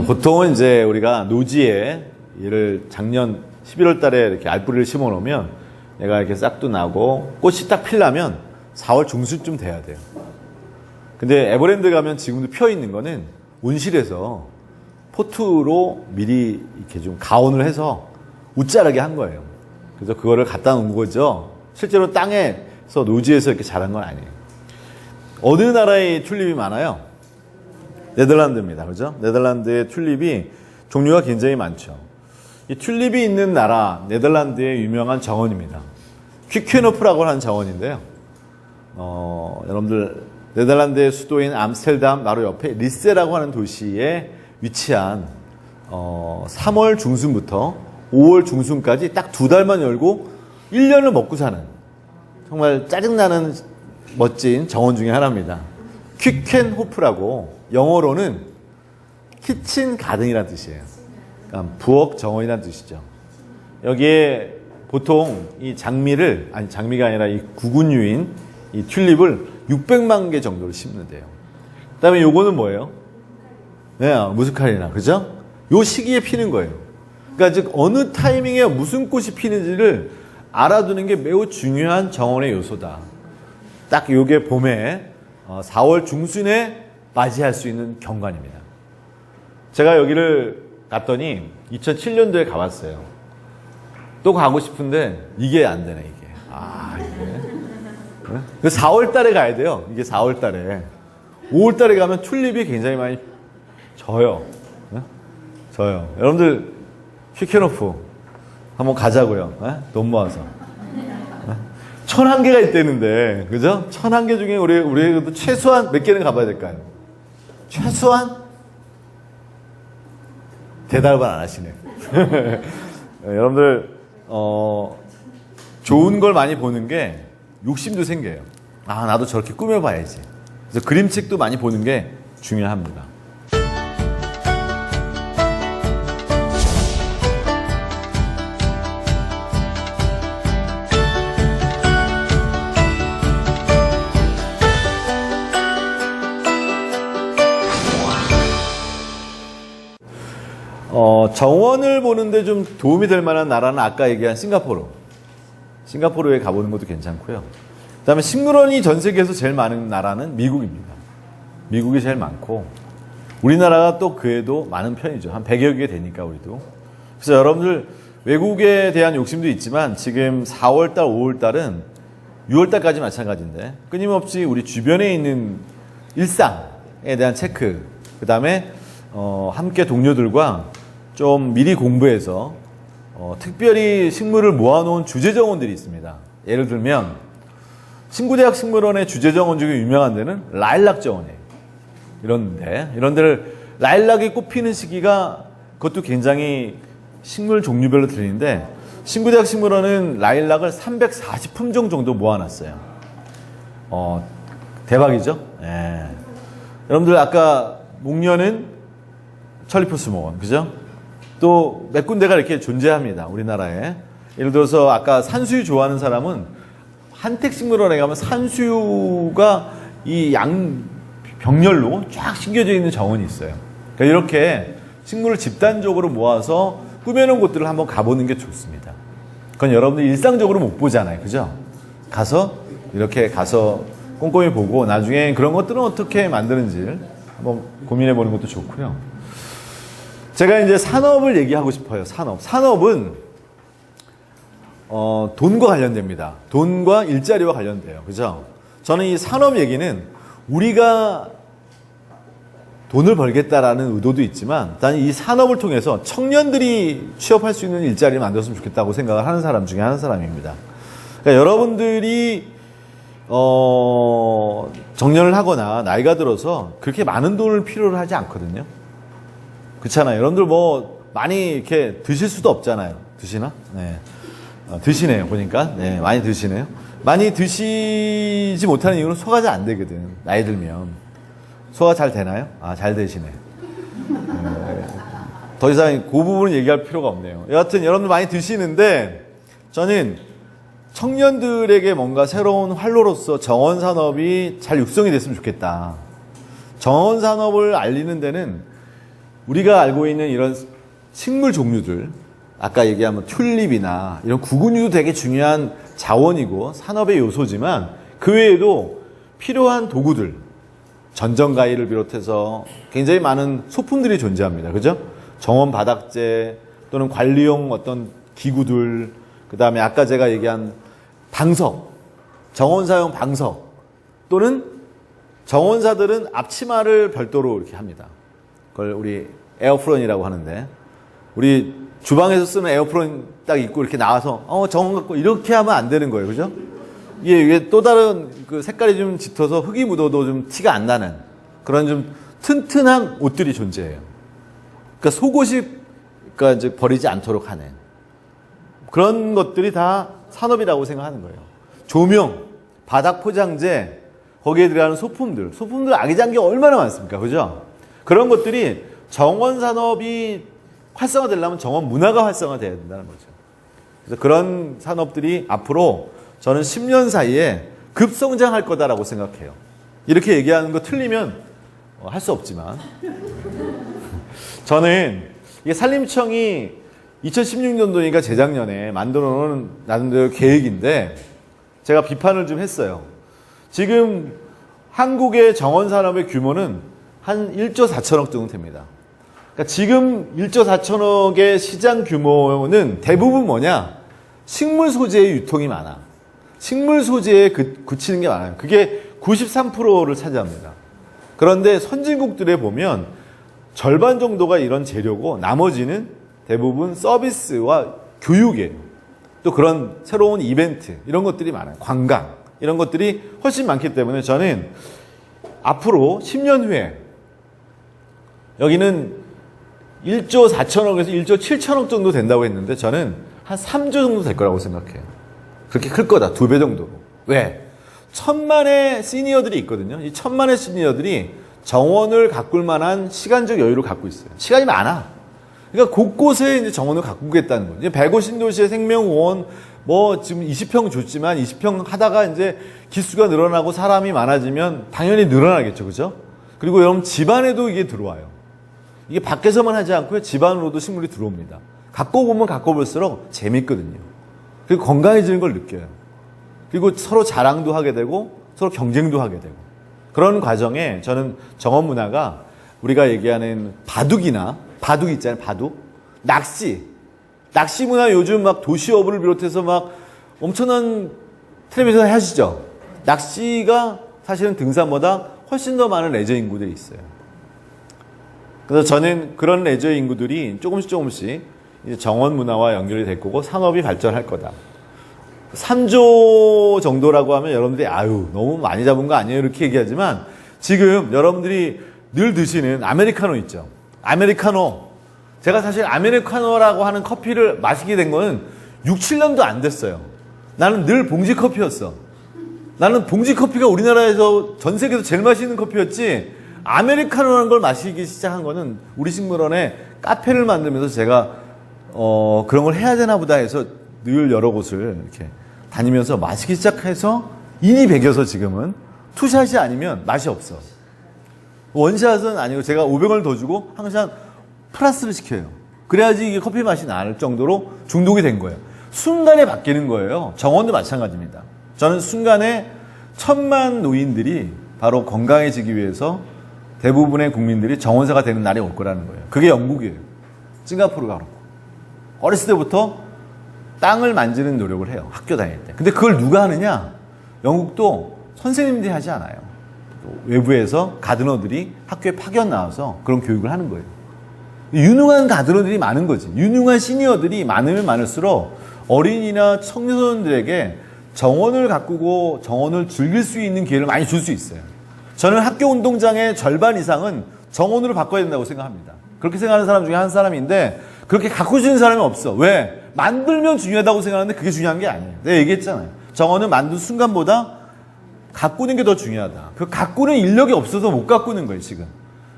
[SPEAKER 1] 보통은 이제 우리가 노지에 얘를 작년 11월 달에 이렇게 알뿌리를 심어 놓으면 얘가 이렇게 싹도 나고 꽃이 딱 피려면 4월 중순쯤 돼야 돼요. 근데 에버랜드 가면 지금도 펴 있는 거는 온실에서 포트로 미리 이렇게 좀 가온을 해서 웃자라게 한 거예요. 그래서 그거를 갖다 놓은 거죠. 실제로 땅에서 노지에서 이렇게 자란 건 아니에요. 어느 나라에 튤립이 많아요? 네덜란드입니다. 그죠? 네덜란드의 튤립이 종류가 굉장히 많죠. 이 튤립이 있는 나라, 네덜란드의 유명한 정원입니다. 퀴케노프라고 하는 정원인데요. 여러분들, 네덜란드의 수도인 암스테르담 바로 옆에 리세라고 하는 도시에 위치한 3월 중순부터 5월 중순까지 딱 2달만 열고 1년을 먹고 사는 정말 짜증나는 멋진 정원 중에 하나입니다. 퀴켄호프라고 영어로는 키친 가든이라는 뜻이에요. 그러니까 부엌 정원이라는 뜻이죠. 여기에 보통 이 장미를, 아니 장미가 아니라 이 구근류인 이 튤립을 600만 개 정도를 심는데요. 그 다음에 요거는 뭐예요? 네, 무스카리나. 그죠? 요 시기에 피는 거예요. 그러니까 즉 어느 타이밍에 무슨 꽃이 피는지를 알아두는 게 매우 중요한 정원의 요소다. 딱 요게 봄에 4월 중순에 맞이할 수 있는 경관입니다. 제가 여기를 갔더니 2007년도에 가봤어요. 또 가고 싶은데 이게 안 되네, 이게. 이게. 4월 달에 가야 돼요. 이게 4월 달에. 5월 달에 가면 튤립이 굉장히 많이 져요. 져요. 여러분들, 퀴케노프 한번 가자고요. 돈 모아서. 1001개가 있다는데, 그죠? 1001개 중에 우리 최소한 몇 개는 가봐야 될까요? 최소한? 대답을 안 하시네. 여러분들, 좋은 걸 많이 보는 게 욕심도 생겨요. 아, 나도 저렇게 꾸며봐야지. 그래서 그림책도 많이 보는 게 중요합니다. 정원을 보는데 좀 도움이 될 만한 나라는 아까 얘기한 싱가포르. 싱가포르에 가보는 것도 괜찮고요. 그 다음에 식물원이 전 세계에서 제일 많은 나라는 미국입니다. 미국이 제일 많고, 우리나라가 또 그에도 많은 편이죠. 한 100여 개 되니까, 우리도. 그래서 여러분들, 외국에 대한 욕심도 있지만, 지금 4월달, 5월달은 6월달까지 마찬가지인데, 끊임없이 우리 주변에 있는 일상에 대한 체크, 그 다음에 함께 동료들과 좀 미리 공부해서 특별히 식물을 모아놓은 주제정원들이 있습니다. 예를 들면 신구대학 식물원의 주제정원 중에 유명한 데는 라일락 정원이에요. 이런 데를 라일락이 꽃피는 시기가 그것도 굉장히 식물 종류별로 들리는데 신구대학 식물원은 라일락을 340품종 정도 모아놨어요. 대박이죠? 예. 여러분들 아까 목련은 천리포수목원, 그죠? 또 몇 군데가 이렇게 존재합니다. 우리나라에. 예를 들어서 아까 산수유 좋아하는 사람은 한택식물원에 가면 산수유가 이 병렬로 쫙 심겨져 있는 정원이 있어요. 그러니까 이렇게 식물을 집단적으로 모아서 꾸며놓은 곳들을 한번 가보는 게 좋습니다. 그건 여러분들 일상적으로 못 보잖아요. 그죠? 이렇게 가서 꼼꼼히 보고 나중에 그런 것들은 어떻게 만드는지 한번 고민해 보는 것도 좋고요. 제가 이제 산업을 얘기하고 싶어요. 산업은 돈과 관련됩니다. 돈과 일자리와 관련돼요. 그죠? 저는 이 산업 얘기는 우리가 돈을 벌겠다라는 의도도 있지만 난 이 산업을 통해서 청년들이 취업할 수 있는 일자리를 만들었으면 좋겠다고 생각을 하는 사람 중에 한 사람입니다. 그러니까 여러분들이 정년을 하거나 나이가 들어서 그렇게 많은 돈을 필요로 하지 않거든요. 그렇잖아요. 여러분들 뭐 많이 이렇게 드실 수도 없잖아요. 드시나? 네. 드시네요. 보니까. 네, 많이 드시네요. 많이 드시지 못하는 이유는 소화가 잘 안 되거든. 나이 들면. 소화 잘 되나요? 아, 잘 되시네. 더 이상 그 부분은 얘기할 필요가 없네요. 여하튼 여러분들 많이 드시는데 저는 청년들에게 뭔가 새로운 활로로서 정원 산업이 잘 육성이 됐으면 좋겠다. 정원 산업을 알리는 데는 우리가 알고 있는 이런 식물 종류들, 아까 얘기한 튤립이나 이런 구근류도 되게 중요한 자원이고 산업의 요소지만 그 외에도 필요한 도구들, 전정가위를 비롯해서 굉장히 많은 소품들이 존재합니다. 그죠? 정원 바닥재 또는 관리용 어떤 기구들, 그 다음에 아까 제가 얘기한 방석, 정원사용 방석 또는 정원사들은 앞치마를 별도로 이렇게 합니다. 그걸 우리 에어프론이라고 하는데 우리 주방에서 쓰는 에어프론 딱 입고 이렇게 나와서 정원 갖고 이렇게 하면 안 되는 거예요. 그죠? 이게 또 다른 그 색깔이 좀 짙어서 흙이 묻어도 좀 티가 안 나는 그런 좀 튼튼한 옷들이 존재해요. 그러니까 속옷이 그러니까 이제 버리지 않도록 하는 그런 것들이 다 산업이라고 생각하는 거예요. 조명, 바닥 포장재, 거기에 들어가는 소품들 아기자기 얼마나 많습니까? 그죠? 그런 것들이 정원 산업이 활성화되려면 정원 문화가 활성화돼야 된다는 거죠. 그래서 그런 산업들이 앞으로 저는 10년 사이에 급성장할 거다라고 생각해요. 이렇게 얘기하는 거 틀리면 할 수 없지만 저는 이게 산림청이 2016년도니까 재작년에 만들어 놓은 나름대로 계획인데 제가 비판을 좀 했어요. 지금 한국의 정원 산업의 규모는 한 1조 4천억 정도 됩니다. 그러니까 지금 1조 4천억의 시장 규모는 대부분 뭐냐? 식물 소재의 유통이 많아. 식물 소재에 그치는 게 많아요. 그게 93%를 차지합니다. 그런데 선진국들에 보면 절반 정도가 이런 재료고 나머지는 대부분 서비스와 교육이에요. 또 그런 새로운 이벤트 이런 것들이 많아요. 관광 이런 것들이 훨씬 많기 때문에 저는 앞으로 10년 후에 여기는 1조 4천억에서 1조 7천억 정도 된다고 했는데 저는 한 3조 정도 될 거라고 생각해요. 그렇게 클 거다. 2배 정도로. 왜? 천만의 시니어들이 있거든요. 이 천만의 시니어들이 정원을 가꿀 만한 시간적 여유를 갖고 있어요. 시간이 많아. 그러니까 곳곳에 이제 정원을 가꾸겠다는 거예요. 이제 105 신도시의 생명호원 뭐 지금 20평 줬지만 20평 하다가 이제 기수가 늘어나고 사람이 많아지면 당연히 늘어나겠죠. 그죠? 그리고 여러분 집안에도 이게 들어와요. 이게 밖에서만 하지 않고요. 집안으로도 식물이 들어옵니다. 가꿔보면 가꿔볼수록 재밌거든요. 그리고 건강해지는 걸 느껴요. 그리고 서로 자랑도 하게 되고 서로 경쟁도 하게 되고 그런 과정에 저는 정원 문화가 우리가 얘기하는 바둑 있잖아요. 바둑. 낚시 문화 요즘 막 도시어부를 비롯해서 막 엄청난 텔레비전 하시죠. 낚시가 사실은 등산보다 훨씬 더 많은 레저 인구들이 있어요. 그래서 저는 그런 레저 인구들이 조금씩 이제 정원 문화와 연결이 될 거고 산업이 발전할 거다. 3조 정도라고 하면 여러분들이 아유 너무 많이 잡은 거 아니에요 이렇게 얘기하지만 지금 여러분들이 늘 드시는 아메리카노 있죠. 아메리카노. 제가 사실 아메리카노라고 하는 커피를 마시게 된 거는 6, 7년도 안 됐어요. 나는 늘 봉지 커피였어. 나는 봉지 커피가 우리나라에서 전 세계에서 제일 맛있는 커피였지 아메리카노라는 걸 마시기 시작한 거는 우리 식물원에 카페를 만들면서 제가 그런 걸 해야 되나 보다 해서 늘 여러 곳을 이렇게 다니면서 마시기 시작해서 인이 배겨서 지금은 투샷이 아니면 맛이 없어. 원샷은 아니고 제가 500원을 더 주고 항상 플러스를 시켜요. 그래야지 이게 커피 맛이 날 정도로 중독이 된 거예요. 순간에 바뀌는 거예요. 정원도 마찬가지입니다. 저는 순간에 1000만 노인들이 바로 건강해지기 위해서 대부분의 국민들이 정원사가 되는 날이 올 거라는 거예요. 그게 영국이에요. 싱가포르가 그렇고. 어렸을 때부터 땅을 만지는 노력을 해요. 학교 다닐 때. 근데 그걸 누가 하느냐? 영국도 선생님들이 하지 않아요. 외부에서 가드너들이 학교에 파견 나와서 그런 교육을 하는 거예요. 유능한 가드너들이 많은 거지. 유능한 시니어들이 많으면 많을수록 어린이나 청소년들에게 정원을 가꾸고 정원을 즐길 수 있는 기회를 많이 줄 수 있어요. 저는 학교 운동장의 절반 이상은 정원으로 바꿔야 된다고 생각합니다. 그렇게 생각하는 사람 중에 한 사람인데 그렇게 가꾸시는 사람이 없어. 왜? 만들면 중요하다고 생각하는데 그게 중요한 게 아니에요. 내가 얘기했잖아요. 정원은 만든 순간보다 가꾸는 게 더 중요하다. 그 가꾸는 인력이 없어서 못 가꾸는 거예요, 지금.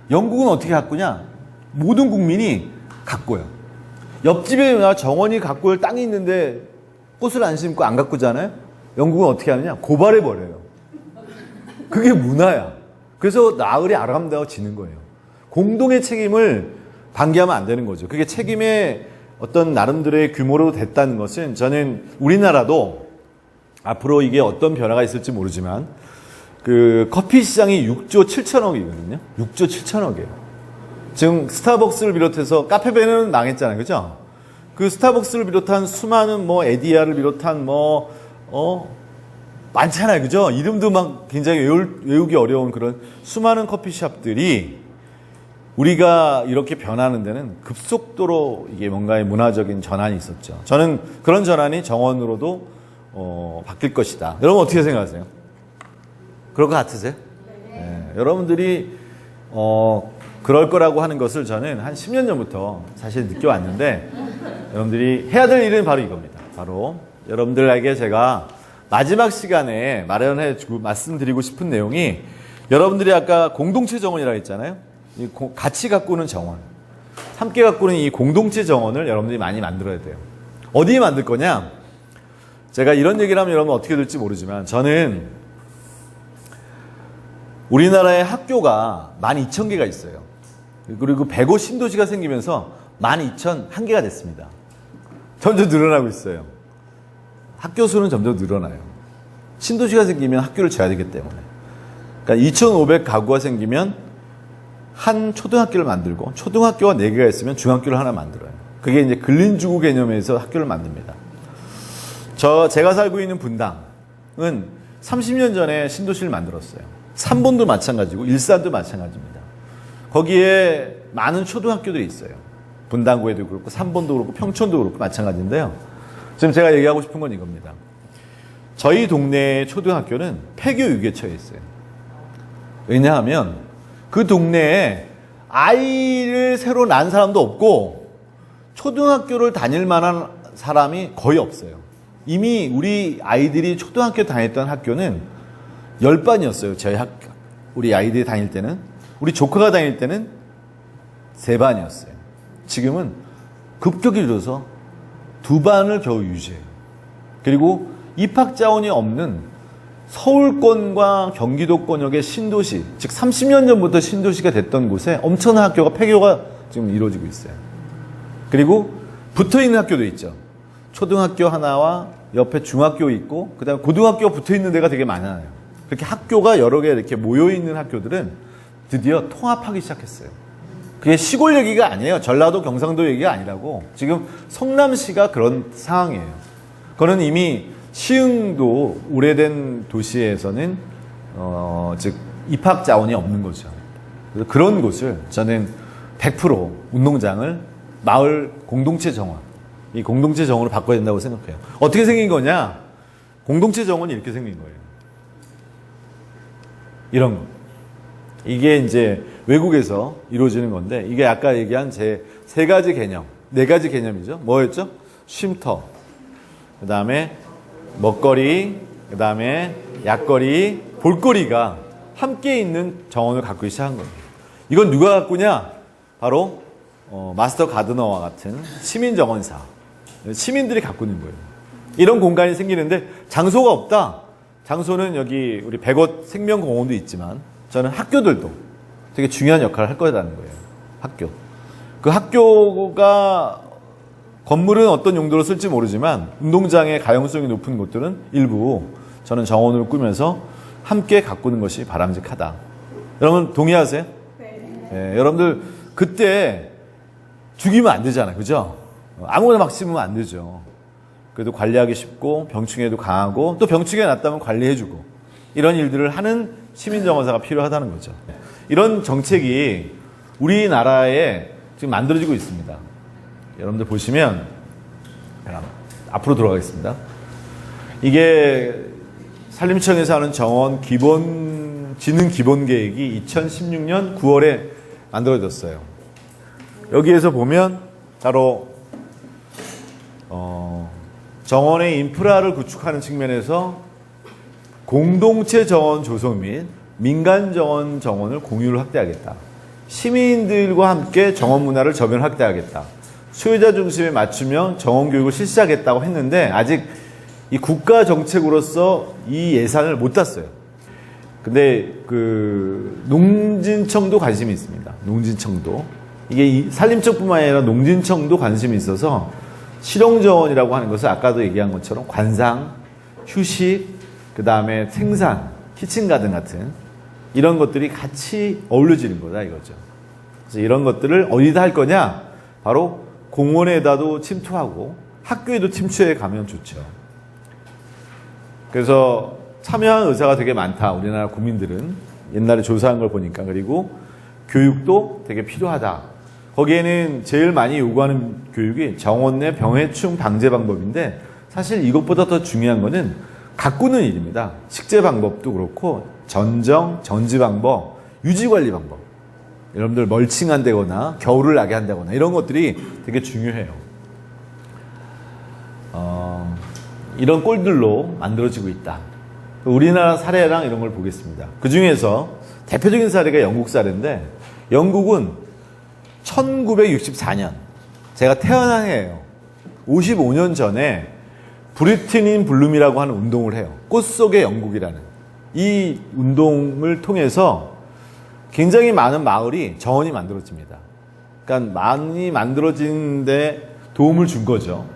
[SPEAKER 1] 영국은 어떻게 가꾸냐? 모든 국민이 가꿔요. 옆집에 정원이 가꿀 땅이 있는데 꽃을 안 심고 안 가꾸잖아요? 영국은 어떻게 하느냐? 고발해버려요. 그게 문화야. 그래서 나흘이 아름다워지는 거예요. 공동의 책임을 방기하면 안 되는 거죠. 그게 책임의 어떤 나름대로의 규모로 됐다는 것은 저는 우리나라도 앞으로 이게 어떤 변화가 있을지 모르지만 그 커피 시장이 6조 7천억이거든요. 6조 7천억이에요. 지금 스타벅스를 비롯해서 카페베는 망했잖아요. 그죠? 그 스타벅스를 비롯한 수많은 뭐 에디아를 비롯한 많잖아요. 그죠? 이름도 막 굉장히 외우기 어려운 그런 수많은 커피숍들이 우리가 이렇게 변하는 데는 급속도로 이게 뭔가의 문화적인 전환이 있었죠. 저는 그런 전환이 정원으로도 바뀔 것이다. 여러분 어떻게 생각하세요? 그럴 것 같으세요? 네. 여러분들이 그럴 거라고 하는 것을 저는 한 10년 전부터 사실 느껴왔는데 여러분들이 해야 될 일은 바로 이겁니다. 바로 여러분들에게 제가 마지막 시간에 마련해주고 말씀드리고 싶은 내용이 여러분들이 아까 공동체 정원이라고 했잖아요. 이 같이 가꾸는 정원, 함께 가꾸는 이 공동체 정원을 여러분들이 많이 만들어야 돼요. 어디에 만들 거냐? 제가 이런 얘기를 하면 여러분 어떻게 될지 모르지만 저는 우리나라의 학교가 12,000개가 있어요. 그리고 105 신도시가 생기면서 12,001개가 됐습니다. 점점 늘어나고 있어요. 학교 수는 점점 늘어나요. 신도시가 생기면 학교를 지어야 되기 때문에. 그러니까 2,500 가구가 생기면 한 초등학교를 만들고 초등학교가 4개가 있으면 중학교를 하나 만들어요. 그게 이제 근린주구 개념에서 학교를 만듭니다. 제가 살고 있는 분당은 30년 전에 신도시를 만들었어요. 삼본도 마찬가지고 일산도 마찬가지입니다. 거기에 많은 초등학교들이 있어요. 분당구에도 그렇고 삼본도 그렇고 평촌도 그렇고 마찬가지인데요. 지금 제가 얘기하고 싶은 건 이겁니다. 저희 동네의 초등학교는 폐교 위기에 처해 있어요. 왜냐하면 그 동네에 아이를 새로 낳은 사람도 없고 초등학교를 다닐 만한 사람이 거의 없어요. 이미 우리 아이들이 초등학교 다녔던 학교는 10반이었어요. 우리 아이들이 다닐 때는. 우리 조카가 다닐 때는 3반이었어요. 지금은 급격히 줄어서 2반을 겨우 유지해요. 그리고 입학 자원이 없는 서울권과 경기도권역의 신도시, 즉 30년 전부터 신도시가 됐던 곳에 엄청난 학교가 폐교가 지금 이루어지고 있어요. 그리고 붙어있는 학교도 있죠. 초등학교 하나와 옆에 중학교 있고 그다음에 고등학교가 붙어있는 데가 되게 많아요. 그렇게 학교가 여러 개 이렇게 모여있는 학교들은 드디어 통합하기 시작했어요. 그게 시골 얘기가 아니에요. 전라도 경상도 얘기가 아니라고. 지금 성남시가 그런 상황이에요. 그거는 이미 시흥도 오래된 도시에서는 즉 입학 자원이 없는 거죠. 그래서 그런 곳을 저는 100% 운동장을 마을 공동체 정원, 이 공동체 정원으로 바꿔야 된다고 생각해요. 어떻게 생긴 거냐? 공동체 정원이 이렇게 생긴 거예요. 이런 거. 이게 이제 외국에서 이루어지는 건데, 이게 아까 얘기한 제 3가지 개념, 4가지 개념이죠. 뭐였죠? 쉼터, 그 다음에 먹거리, 그 다음에 약거리, 볼거리가 함께 있는 정원을 갖고 시작한 거예요. 이건 누가 갖고냐? 바로 마스터 가드너와 같은 시민정원사, 시민들이 갖고 있는 거예요. 이런 공간이 생기는데 장소가 없다. 장소는 여기 우리 백옷 생명공원도 있지만 저는 학교들도 되게 중요한 역할을 할 거라는 거예요. 학교. 그 학교가 건물은 어떤 용도로 쓸지 모르지만 운동장의 가용성이 높은 곳들은 일부 저는 정원을 꾸면서 함께 가꾸는 것이 바람직하다. 여러분 동의하세요? 네. 여러분들 그때 죽이면 안 되잖아요. 그죠? 아무거나 막 심으면 안 되죠. 그래도 관리하기 쉽고 병충해도 강하고 또 병충해 났다면 관리해주고 이런 일들을 하는 시민정원사가 필요하다는 거죠. 이런 정책이 우리나라에 지금 만들어지고 있습니다. 여러분들 보시면 앞으로 돌아가겠습니다. 이게 산림청에서 하는 정원 지능 기본 계획이 2016년 9월에 만들어졌어요. 여기에서 보면 바로 정원의 인프라를 구축하는 측면에서 공동체 정원 조성 및 민간 정원을 공유를 확대하겠다. 시민들과 함께 정원 문화를 저변 확대하겠다. 수요자 중심에 맞추며 정원 교육을 실시하겠다고 했는데 아직 이 국가 정책으로서 이 예산을 못 땄어요. 근데 그 농진청도 관심이 있습니다. 농진청도. 이게 산림청뿐만 아니라 농진청도 관심이 있어서 실용정원이라고 하는 것을 아까도 얘기한 것처럼 관상, 휴식, 그 다음에 생산, 키친가든 같은 이런 것들이 같이 어울려지는 거다 이거죠. 그래서 이런 것들을 어디다 할 거냐? 바로 공원에다도 침투하고 학교에도 침투해 가면 좋죠. 그래서 참여한 의사가 되게 많다. 우리나라 국민들은 옛날에 조사한 걸 보니까. 그리고 교육도 되게 필요하다. 거기에는 제일 많이 요구하는 교육이 정원 내 병해충 방제 방법인데 사실 이것보다 더 중요한 거는 가꾸는 일입니다. 식재 방법도 그렇고 전정, 전지 방법, 유지 관리 방법. 여러분들 멀칭한다거나 겨울을 나게 한다거나 이런 것들이 되게 중요해요. 이런 꼴들로 만들어지고 있다. 우리나라 사례랑 이런 걸 보겠습니다. 그 중에서 대표적인 사례가 영국 사례인데 영국은 1964년 제가 태어난 해예요. 55년 전에 브리튼 블룸이라고 하는 운동을 해요. 꽃 속의 영국이라는 이 운동을 통해서 굉장히 많은 마을이 정원이 만들어집니다. 그러니까 많이 만들어지는데 도움을 준 거죠.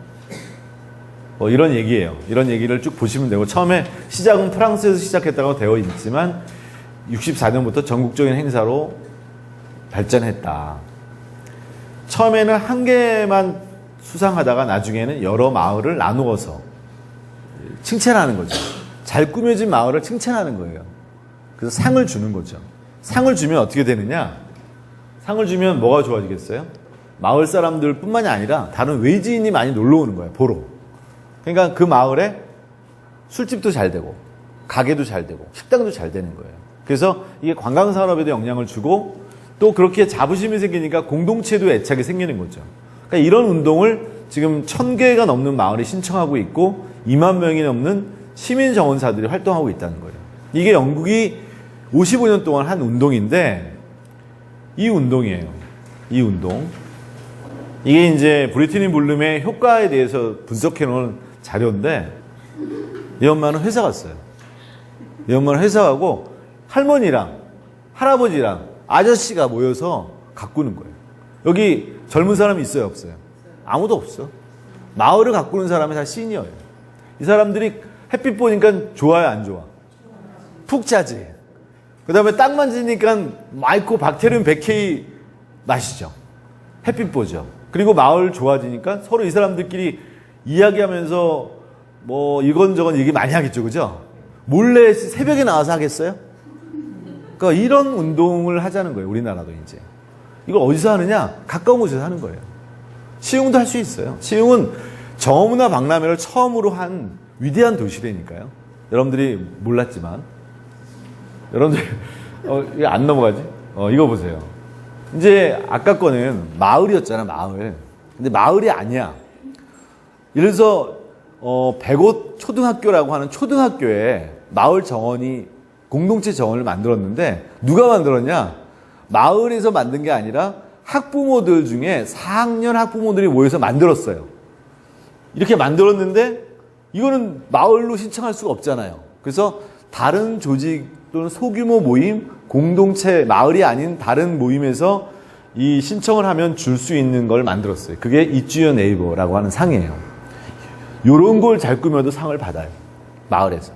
[SPEAKER 1] 이런 얘기예요. 이런 얘기를 쭉 보시면 되고 처음에 시작은 프랑스에서 시작했다고 되어 있지만 64년부터 전국적인 행사로 발전했다. 처음에는 한 개만 수상하다가 나중에는 여러 마을을 나누어서 칭찬하는 거죠. 잘 꾸며진 마을을 칭찬하는 거예요. 그래서 상을 주는 거죠. 상을 주면 어떻게 되느냐? 상을 주면 뭐가 좋아지겠어요? 마을 사람들 뿐만이 아니라 다른 외지인이 많이 놀러 오는 거예요. 보러. 그러니까 그 마을에 술집도 잘 되고 가게도 잘 되고 식당도 잘 되는 거예요. 그래서 이게 관광산업에도 영향을 주고 또 그렇게 자부심이 생기니까 공동체도 애착이 생기는 거죠. 그러니까 이런 운동을 지금 1000개가 넘는 마을이 신청하고 있고 2만 명이 넘는 시민정원사들이 활동하고 있다는 거예요. 이게 영국이 55년 동안 한 운동인데 이 운동이에요. 이 운동. 이게 이제 브리트니 블룸의 효과에 대해서 분석해 놓은 자료인데 이 엄마는 회사 갔어요. 이 엄마는 회사 가고 할머니랑 할아버지랑 아저씨가 모여서 가꾸는 거예요. 여기 젊은 사람이 있어요, 없어요? 아무도 없어. 마을을 가꾸는 사람이 다 시니어예요. 이 사람들이 햇빛 보니까 좋아요, 안 좋아? 푹 자지. 그 다음에 땅 만지니까 마이코 박테리움 100K 마시죠. 햇빛 보죠. 그리고 마을 좋아지니까 서로 이 사람들끼리 이야기하면서 뭐 이건저건 얘기 많이 하겠죠, 그죠? 몰래 새벽에 나와서 하겠어요? 그러니까 이런 운동을 하자는 거예요, 우리나라도 이제. 이걸 어디서 하느냐? 가까운 곳에서 하는 거예요. 시흥도 할 수 있어요. 시흥은 정어문화 박람회를 처음으로 한 위대한 도시라니까요. 여러분들이 몰랐지만. 여러분들, 이거 안 넘어가지? 이거 보세요. 이제 아까 거는 마을이었잖아, 마을. 근데 마을이 아니야. 예를 들어서, 백옷 초등학교라고 하는 초등학교에 마을 정원이, 공동체 정원을 만들었는데, 누가 만들었냐? 마을에서 만든 게 아니라 학부모들 중에 4학년 학부모들이 모여서 만들었어요. 이렇게 만들었는데, 이거는 마을로 신청할 수가 없잖아요. 그래서 다른 조직 또는 소규모 모임, 공동체, 마을이 아닌 다른 모임에서 이 신청을 하면 줄 수 있는 걸 만들었어요. 그게 It's Your Neighbor라고 하는 상이에요. 요런 걸 잘 꾸며도 상을 받아요. 마을에서.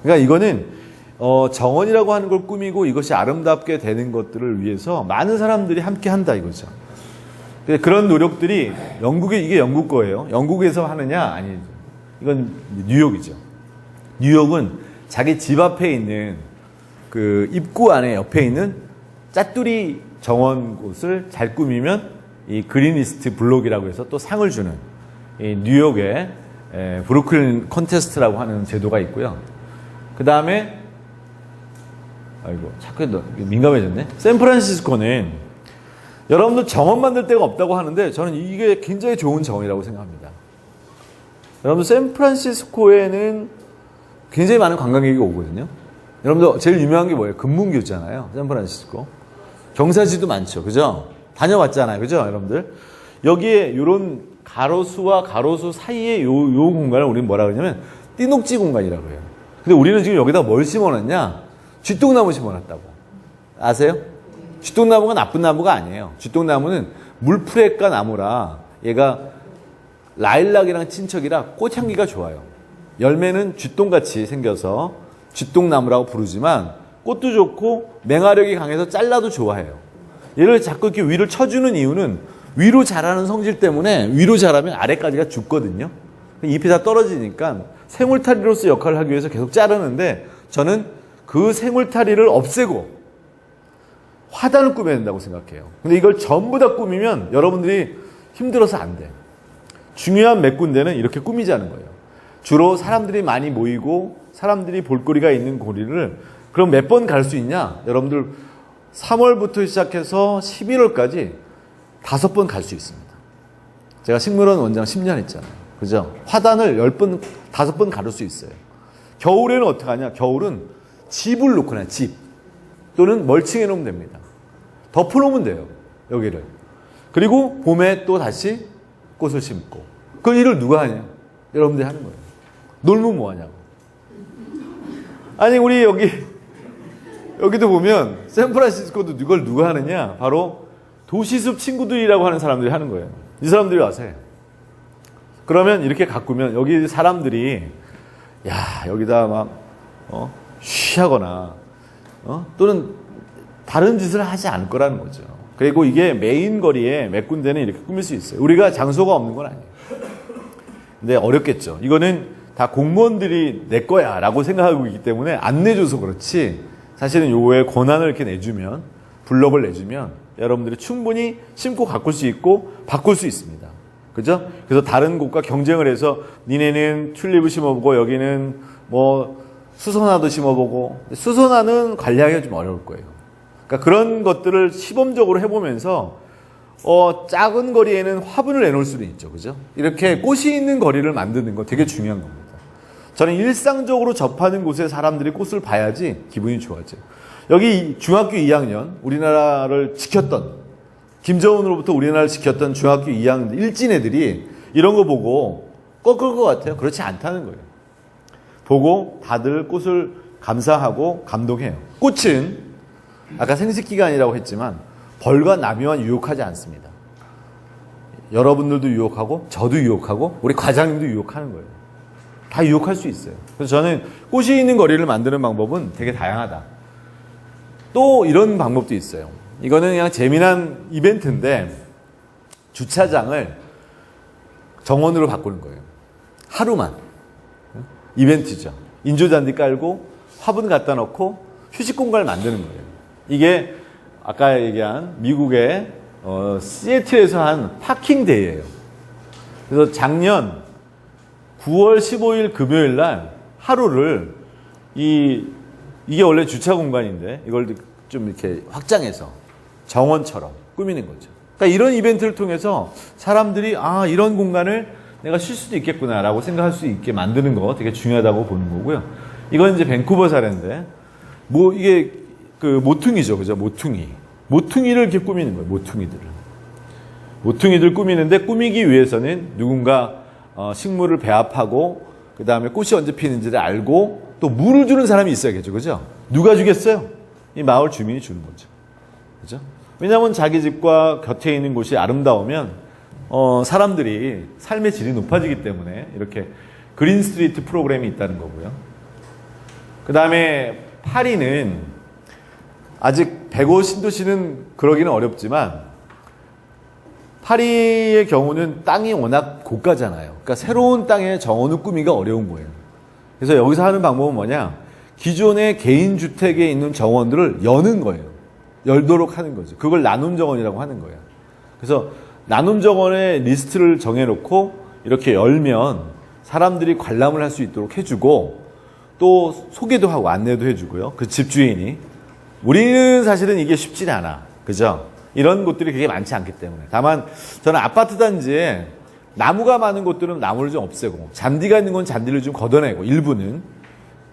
[SPEAKER 1] 그러니까 이거는 정원이라고 하는 걸 꾸미고 이것이 아름답게 되는 것들을 위해서 많은 사람들이 함께 한다 이거죠. 그런 노력들이 이게 영국 거예요. 영국에서 하느냐? 아니죠. 이건 뉴욕이죠. 뉴욕은 자기 집 앞에 있는 그 입구 안에 옆에 있는 짜투리 정원 곳을 잘 꾸미면 이 그린리스트 블록이라고 해서 또 상을 주는 이 뉴욕의 브루클린 콘테스트라고 하는 제도가 있고요. 그 다음에 아이고 자꾸 민감해졌네. 샌프란시스코는 여러분들 정원 만들 데가 없다고 하는데 저는 이게 굉장히 좋은 정원이라고 생각합니다. 여러분들 샌프란시스코에는 굉장히 많은 관광객이 오거든요. 여러분들 제일 유명한 게 뭐예요? 금문교잖아요. 샌프란시스코. 경사지도 많죠. 그죠? 다녀왔잖아요. 그죠? 여러분들. 여기에 이런 가로수와 가로수 사이에 요 공간을 우리는 뭐라 그러냐면 띠녹지 공간이라고 해요. 근데 우리는 지금 여기다 뭘 심어놨냐? 쥐똥나무 심어놨다고. 아세요? 쥐똥나무가 나쁜 나무가 아니에요. 쥐똥나무는 물프레과 나무라 얘가 라일락이랑 친척이라 꽃향기가 좋아요. 열매는 쥐똥같이 생겨서 쥐똥나무라고 부르지만 꽃도 좋고 맹화력이 강해서 잘라도 좋아해요. 얘를 자꾸 이렇게 위로 쳐주는 이유는 위로 자라는 성질 때문에 위로 자라면 아래까지가 죽거든요. 잎이 다 떨어지니까 생울타리로서 역할을 하기 위해서 계속 자르는데 저는 그 생울타리를 없애고 화단을 꾸며야 된다고 생각해요. 근데 이걸 전부 다 꾸미면 여러분들이 힘들어서 안 돼. 중요한 몇 군데는 이렇게 꾸미자는 거예요. 주로 사람들이 많이 모이고 사람들이 볼거리가 있는 고리를 그럼 몇 번 갈 수 있냐? 여러분들 3월부터 시작해서 11월까지 5번 갈 수 있습니다. 제가 식물원 원장 10년 했잖아요. 그죠? 화단을 10번, 5번 가를 수 있어요. 겨울에는 어떻게 하냐? 겨울은 집을 놓고 나요. 집. 또는 멀칭해 놓으면 됩니다. 덮어놓으면 돼요. 여기를. 그리고 봄에 또 다시 꽃을 심고. 그 일을 누가 하냐? 여러분들이 하는 거예요. 놀면 뭐 하냐고. 아니 우리 여기도 보면 샌프란시스코도 이걸 누가 하느냐? 바로 도시숲 친구들이라고 하는 사람들이 하는 거예요. 이 사람들이 와서 해요. 그러면 이렇게 가꾸면 여기 사람들이 여기다 막 쉬하거나 또는 다른 짓을 하지 않을 거라는 거죠. 그리고 이게 메인 거리에 몇 군데는 이렇게 꾸밀 수 있어요. 우리가 장소가 없는 건 아니에요. 근데 어렵겠죠. 이거는 다 공무원들이 내 거야 라고 생각하고 있기 때문에 안 내줘서 그렇지 사실은 요거에 권한을 이렇게 내주면 블럭을 내주면 여러분들이 충분히 심고 가꿀 수 있고 바꿀 수 있습니다. 그죠? 그래서 다른 곳과 경쟁을 해서 니네는 튤립을 심어보고 여기는 뭐 수선화도 심어보고 수선화는 관리하기가 좀 어려울 거예요. 그러니까 그런 것들을 시범적으로 해보면서 작은 거리에는 화분을 내놓을 수도 있죠. 그죠? 이렇게 꽃이 있는 거리를 만드는 거 되게 중요한 겁니다. 저는 일상적으로 접하는 곳에 사람들이 꽃을 봐야지 기분이 좋아져요. 여기 중학교 2학년, 우리나라를 지켰던, 김정은으로부터 우리나라를 지켰던 중학교 2학년 일진 애들이 이런 거 보고 꺾을 것 같아요? 그렇지 않다는 거예요. 보고 다들 꽃을 감사하고 감동해요. 꽃은 아까 생식기간이라고 했지만 벌과 나비만 유혹하지 않습니다. 여러분들도 유혹하고 저도 유혹하고 우리 과장님도 유혹하는 거예요. 다 유혹할 수 있어요. 그래서 저는 꽃이 있는 거리를 만드는 방법은 되게 다양하다. 또 이런 방법도 있어요. 이거는 그냥 재미난 이벤트인데 주차장을 정원으로 바꾸는 거예요. 하루만. 이벤트죠. 인조잔디 깔고 화분 갖다 놓고 휴식 공간을 만드는 거예요. 이게 아까 얘기한 미국의 시애틀에서 한 파킹 데이예요. 그래서 작년 9월 15일 금요일 날 하루를 이게 원래 주차 공간인데 이걸 좀 이렇게 확장해서 정원처럼 꾸미는 거죠. 그러니까 이런 이벤트를 통해서 사람들이 이런 공간을 내가 쉴 수도 있겠구나라고 생각할 수 있게 만드는 거 되게 중요하다고 보는 거고요. 이건 이제 밴쿠버 사례인데 이게 그 모퉁이죠, 그죠? 모퉁이를 이렇게 꾸미는 거예요. 모퉁이들 꾸미는데 꾸미기 위해서는 누군가 식물을 배합하고 그 다음에 꽃이 언제 피는지를 알고 또 물을 주는 사람이 있어야겠죠, 그죠? 누가 주겠어요? 이 마을 주민이 주는 거죠, 그죠? 왜냐하면 자기 집과 곁에 있는 곳이 아름다우면 사람들이 삶의 질이 높아지기 때문에 이렇게 그린 스트리트 프로그램이 있다는 거고요. 그 다음에 파리는 아직 105 신도시는 그러기는 어렵지만 파리의 경우는 땅이 워낙 고가잖아요. 그러니까 새로운 땅에 정원을 꾸미기가 어려운 거예요. 그래서 여기서 하는 방법은 뭐냐? 기존의 개인 주택에 있는 정원들을 여는 거예요. 열도록 하는 거죠. 그걸 나눔 정원이라고 하는 거예요. 그래서 나눔 정원의 리스트를 정해놓고 이렇게 열면 사람들이 관람을 할 수 있도록 해주고 또 소개도 하고 안내도 해주고요. 그 집주인이. 우리는 사실은 이게 쉽지 않아. 그죠? 이런 곳들이 그렇게 많지 않기 때문에. 다만 저는 아파트 단지에 나무가 많은 곳들은 나무를 좀 없애고 잔디가 있는 건 잔디를 좀 걷어내고 일부는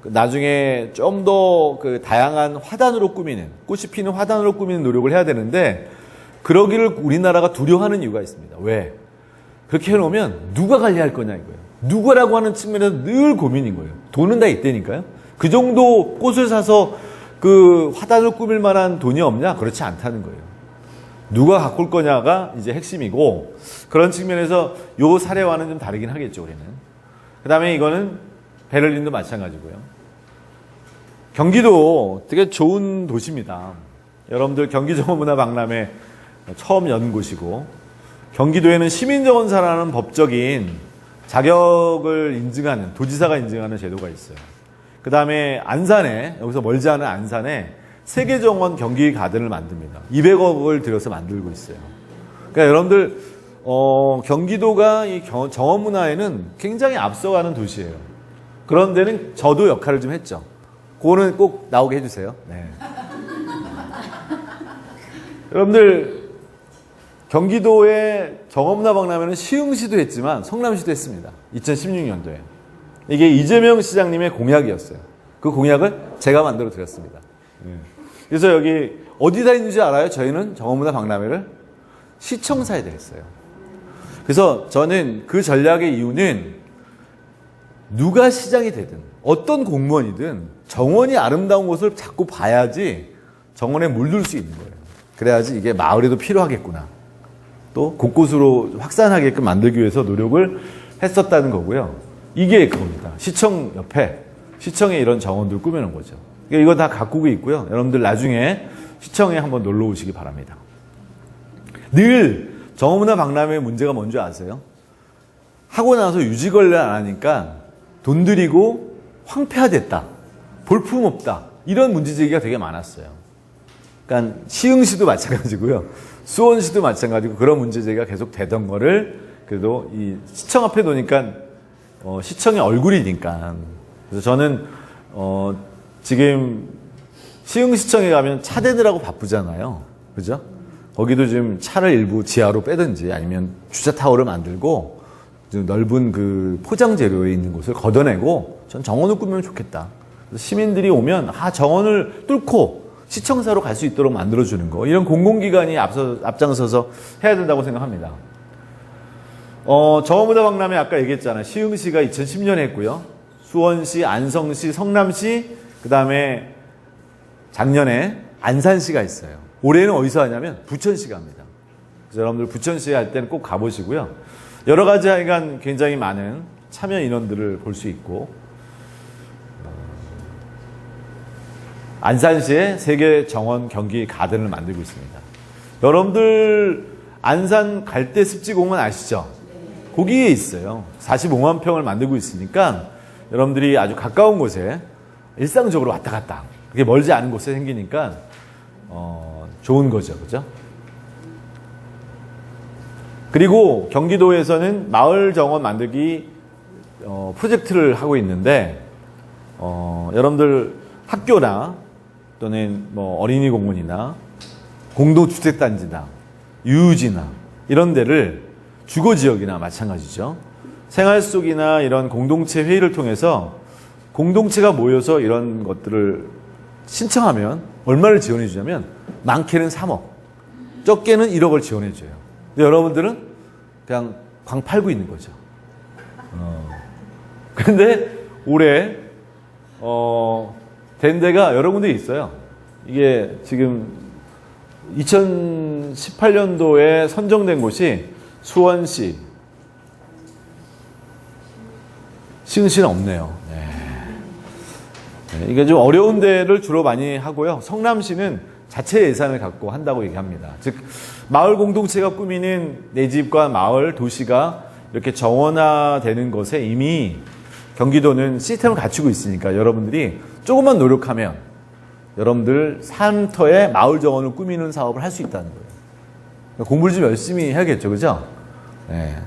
[SPEAKER 1] 나중에 좀 더 그 다양한 화단으로 꾸미는, 꽃이 피는 화단으로 꾸미는 노력을 해야 되는데 그러기를 우리나라가 두려워하는 이유가 있습니다. 왜? 그렇게 해놓으면 누가 관리할 거냐 이거예요. 누구라고 하는 측면에서 늘 고민인 거예요. 돈은 다 있다니까요. 그 정도 꽃을 사서 그 화단을 꾸밀 만한 돈이 없냐? 그렇지 않다는 거예요. 누가 가꿀 거냐가 이제 핵심이고 그런 측면에서 요 사례와는 좀 다르긴 하겠죠, 우리는. 그 다음에 이거는 베를린도 마찬가지고요. 경기도 되게 좋은 도시입니다. 여러분들 경기정원문화박람회 처음 연 곳이고 경기도에는 시민정원사라는 법적인 자격을 인증하는 도지사가 인증하는 제도가 있어요. 그 다음에 안산에 여기서 멀지 않은 안산에 세계정원 경기 가든을 만듭니다. 200억을 들여서 만들고 있어요. 그러니까 여러분들 경기도가 이 정원 문화에는 굉장히 앞서가는 도시예요. 그런 데는 저도 역할을 좀 했죠. 그거는 꼭 나오게 해주세요. 네. 여러분들 경기도의 정원문화박람회는 시흥시도 했지만 성남시도 했습니다. 2016년도에. 이게 이재명 시장님의 공약이었어요. 그 공약을 제가 만들어 드렸습니다. 그래서 여기 어디다 있는지 알아요? 저희는 정원문화박람회를 시청사에 했어요. 그래서 저는 그 전략의 이유는 누가 시장이 되든 어떤 공무원이든 정원이 아름다운 곳을 자꾸 봐야지 정원에 물들 수 있는 거예요. 그래야지 이게 마을에도 필요하겠구나. 또 곳곳으로 확산하게끔 만들기 위해서 노력을 했었다는 거고요. 이게 그겁니다. 시청 옆에 시청에 이런 정원들 꾸며놓은 거죠. 이거 다 가꾸고 있고요. 여러분들 나중에 시청에 한번 놀러 오시기 바랍니다. 늘 정원문화박람회의 문제가 뭔지 아세요? 하고 나서 유지 관리를 안 하니까 돈 들이고 황폐화됐다. 볼품없다. 이런 문제제기가 되게 많았어요. 그러니까 시흥시도 마찬가지고요. 수원시도 마찬가지고 그런 문제제기가 계속 되던 거를 그래도 이 시청 앞에 놓으니까 시청의 얼굴이니까. 그래서 저는 지금 시흥시청에 가면 차 대느라고 바쁘잖아요. 그죠? 거기도 지금 차를 일부 지하로 빼든지 아니면 주차타워를 만들고 넓은 그 포장 재료에 있는 곳을 걷어내고 전 정원을 꾸미면 좋겠다. 그래서 시민들이 오면 정원을 뚫고 시청사로 갈 수 있도록 만들어주는 거, 이런 공공기관이 앞장서서 해야 된다고 생각합니다. 정원보다 박람회 아까 얘기했잖아요. 시흥시가 2010년에 했고요. 수원시, 안성시, 성남시, 그 다음에 작년에 안산시가 있어요. 올해는 어디서 하냐면 부천시가 합니다. 그래서 여러분들 부천시에 할 때는 꼭 가보시고요. 여러 가지 하여간 굉장히 많은 참여 인원들을 볼 수 있고, 안산시에 세계 정원 경기 가든을 만들고 있습니다. 여러분들 안산 갈대 습지공원 아시죠? 거기에 있어요. 45만 평을 만들고 있으니까 여러분들이 아주 가까운 곳에 일상적으로 왔다 갔다, 그게 멀지 않은 곳에 생기니까 좋은 거죠. 그죠? 그리고 경기도에서는 마을 정원 만들기 프로젝트를 하고 있는데, 여러분들 학교나 또는 뭐 어린이 공원이나 공동주택단지나 유유지나 이런 데를 주거지역이나 마찬가지죠. 생활 속이나 이런 공동체 회의를 통해서 공동체가 모여서 이런 것들을 신청하면 얼마를 지원해 주냐면 많게는 3억, 적게는 1억을 지원해 줘요. 근데 여러분들은 그냥 광 팔고 있는 거죠. 근데 올해 된 데가 여러 군데 있어요. 이게 지금 2018년도에 선정된 곳이 수원시, 시흥시는 없네요. 네, 이게 좀 어려운 데를 주로 많이 하고요. 성남시는 자체 예산을 갖고 한다고 얘기합니다. 즉 마을 공동체가 꾸미는 내 집과 마을, 도시가 이렇게 정원화되는 것에 이미 경기도는 시스템을 갖추고 있으니까 여러분들이 조금만 노력하면 여러분들 산터에 마을 정원을 꾸미는 사업을 할 수 있다는 거예요. 그러니까 공부를 좀 열심히 해야겠죠. 그죠? 네.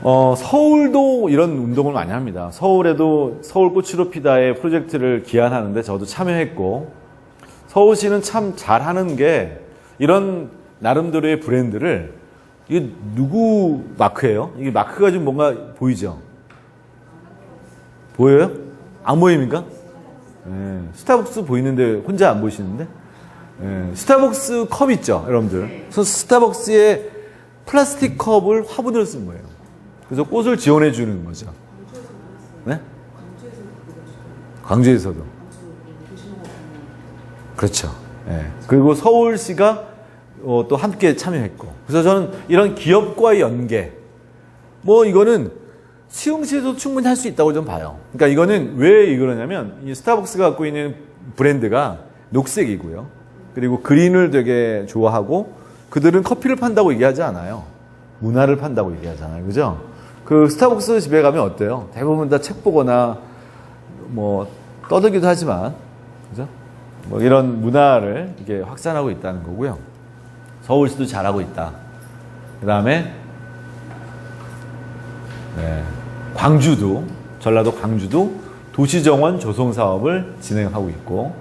[SPEAKER 1] 서울도 이런 운동을 많이 합니다. 서울에도 서울 꽃으로 피다의 프로젝트를 기한하는데 저도 참여했고, 서울시는 참 잘하는 게 이런 나름대로의 브랜드를, 이게 누구 마크예요? 이게 마크가 좀 뭔가 보이죠? 보여요? 안 보입니까? 네. 스타벅스 보이는데 혼자 안 보이시는데? 네. 스타벅스 컵 있죠, 여러분들? 그래서 스타벅스의 플라스틱 컵을 화분으로 쓴 거예요. 그래서 꽃을 지원해 주는 거죠. 네? 광주에서도. 그렇죠. 네. 그리고 서울시가 또 함께 참여했고. 그래서 저는 이런 기업과의 연계, 뭐 이거는 시흥시에도 충분히 할 수 있다고 좀 봐요. 그러니까 이거는 왜 이러냐면, 이 스타벅스가 갖고 있는 브랜드가 녹색이고요. 그리고 그린을 되게 좋아하고, 그들은 커피를 판다고 얘기하지 않아요. 문화를 판다고 얘기하잖아요. 그죠? 그 스타벅스 집에 가면 어때요? 대부분 다 책 보거나 뭐 떠들기도 하지만, 그죠? 뭐 이런 문화를 이게 확산하고 있다는 거고요. 서울시도 잘하고 있다. 그 다음에 광주도, 전라도 광주도 도시정원 조성 사업을 진행하고 있고,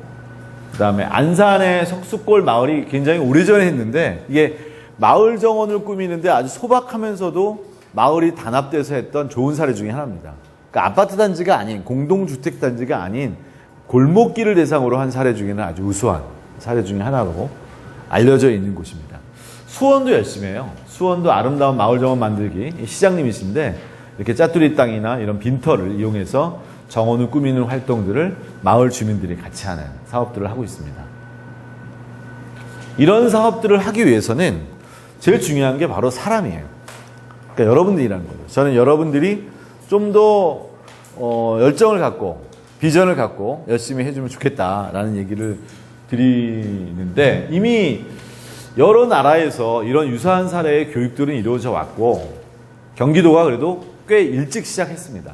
[SPEAKER 1] 그 다음에 안산의 석수골 마을이 굉장히 오래전에 했는데, 이게 마을 정원을 꾸미는데 아주 소박하면서도 마을이 단합돼서 했던 좋은 사례 중에 하나입니다. 그러니까 아파트 단지가 아닌, 공동주택 단지가 아닌 골목길을 대상으로 한 사례 중에는 아주 우수한 사례 중에 하나로 알려져 있는 곳입니다. 수원도 열심히 해요. 수원도 아름다운 마을 정원 만들기 시장님이신데, 이렇게 짜투리 땅이나 이런 빈터를 이용해서 정원을 꾸미는 활동들을 마을 주민들이 같이 하는 사업들을 하고 있습니다. 이런 사업들을 하기 위해서는 제일 중요한 게 바로 사람이에요. 그러니까 여러분들이라는 거죠. 저는 여러분들이 좀 더 열정을 갖고 비전을 갖고 열심히 해주면 좋겠다라는 얘기를 드리는데, 이미 여러 나라에서 이런 유사한 사례의 교육들은 이루어져 왔고, 경기도가 그래도 꽤 일찍 시작했습니다.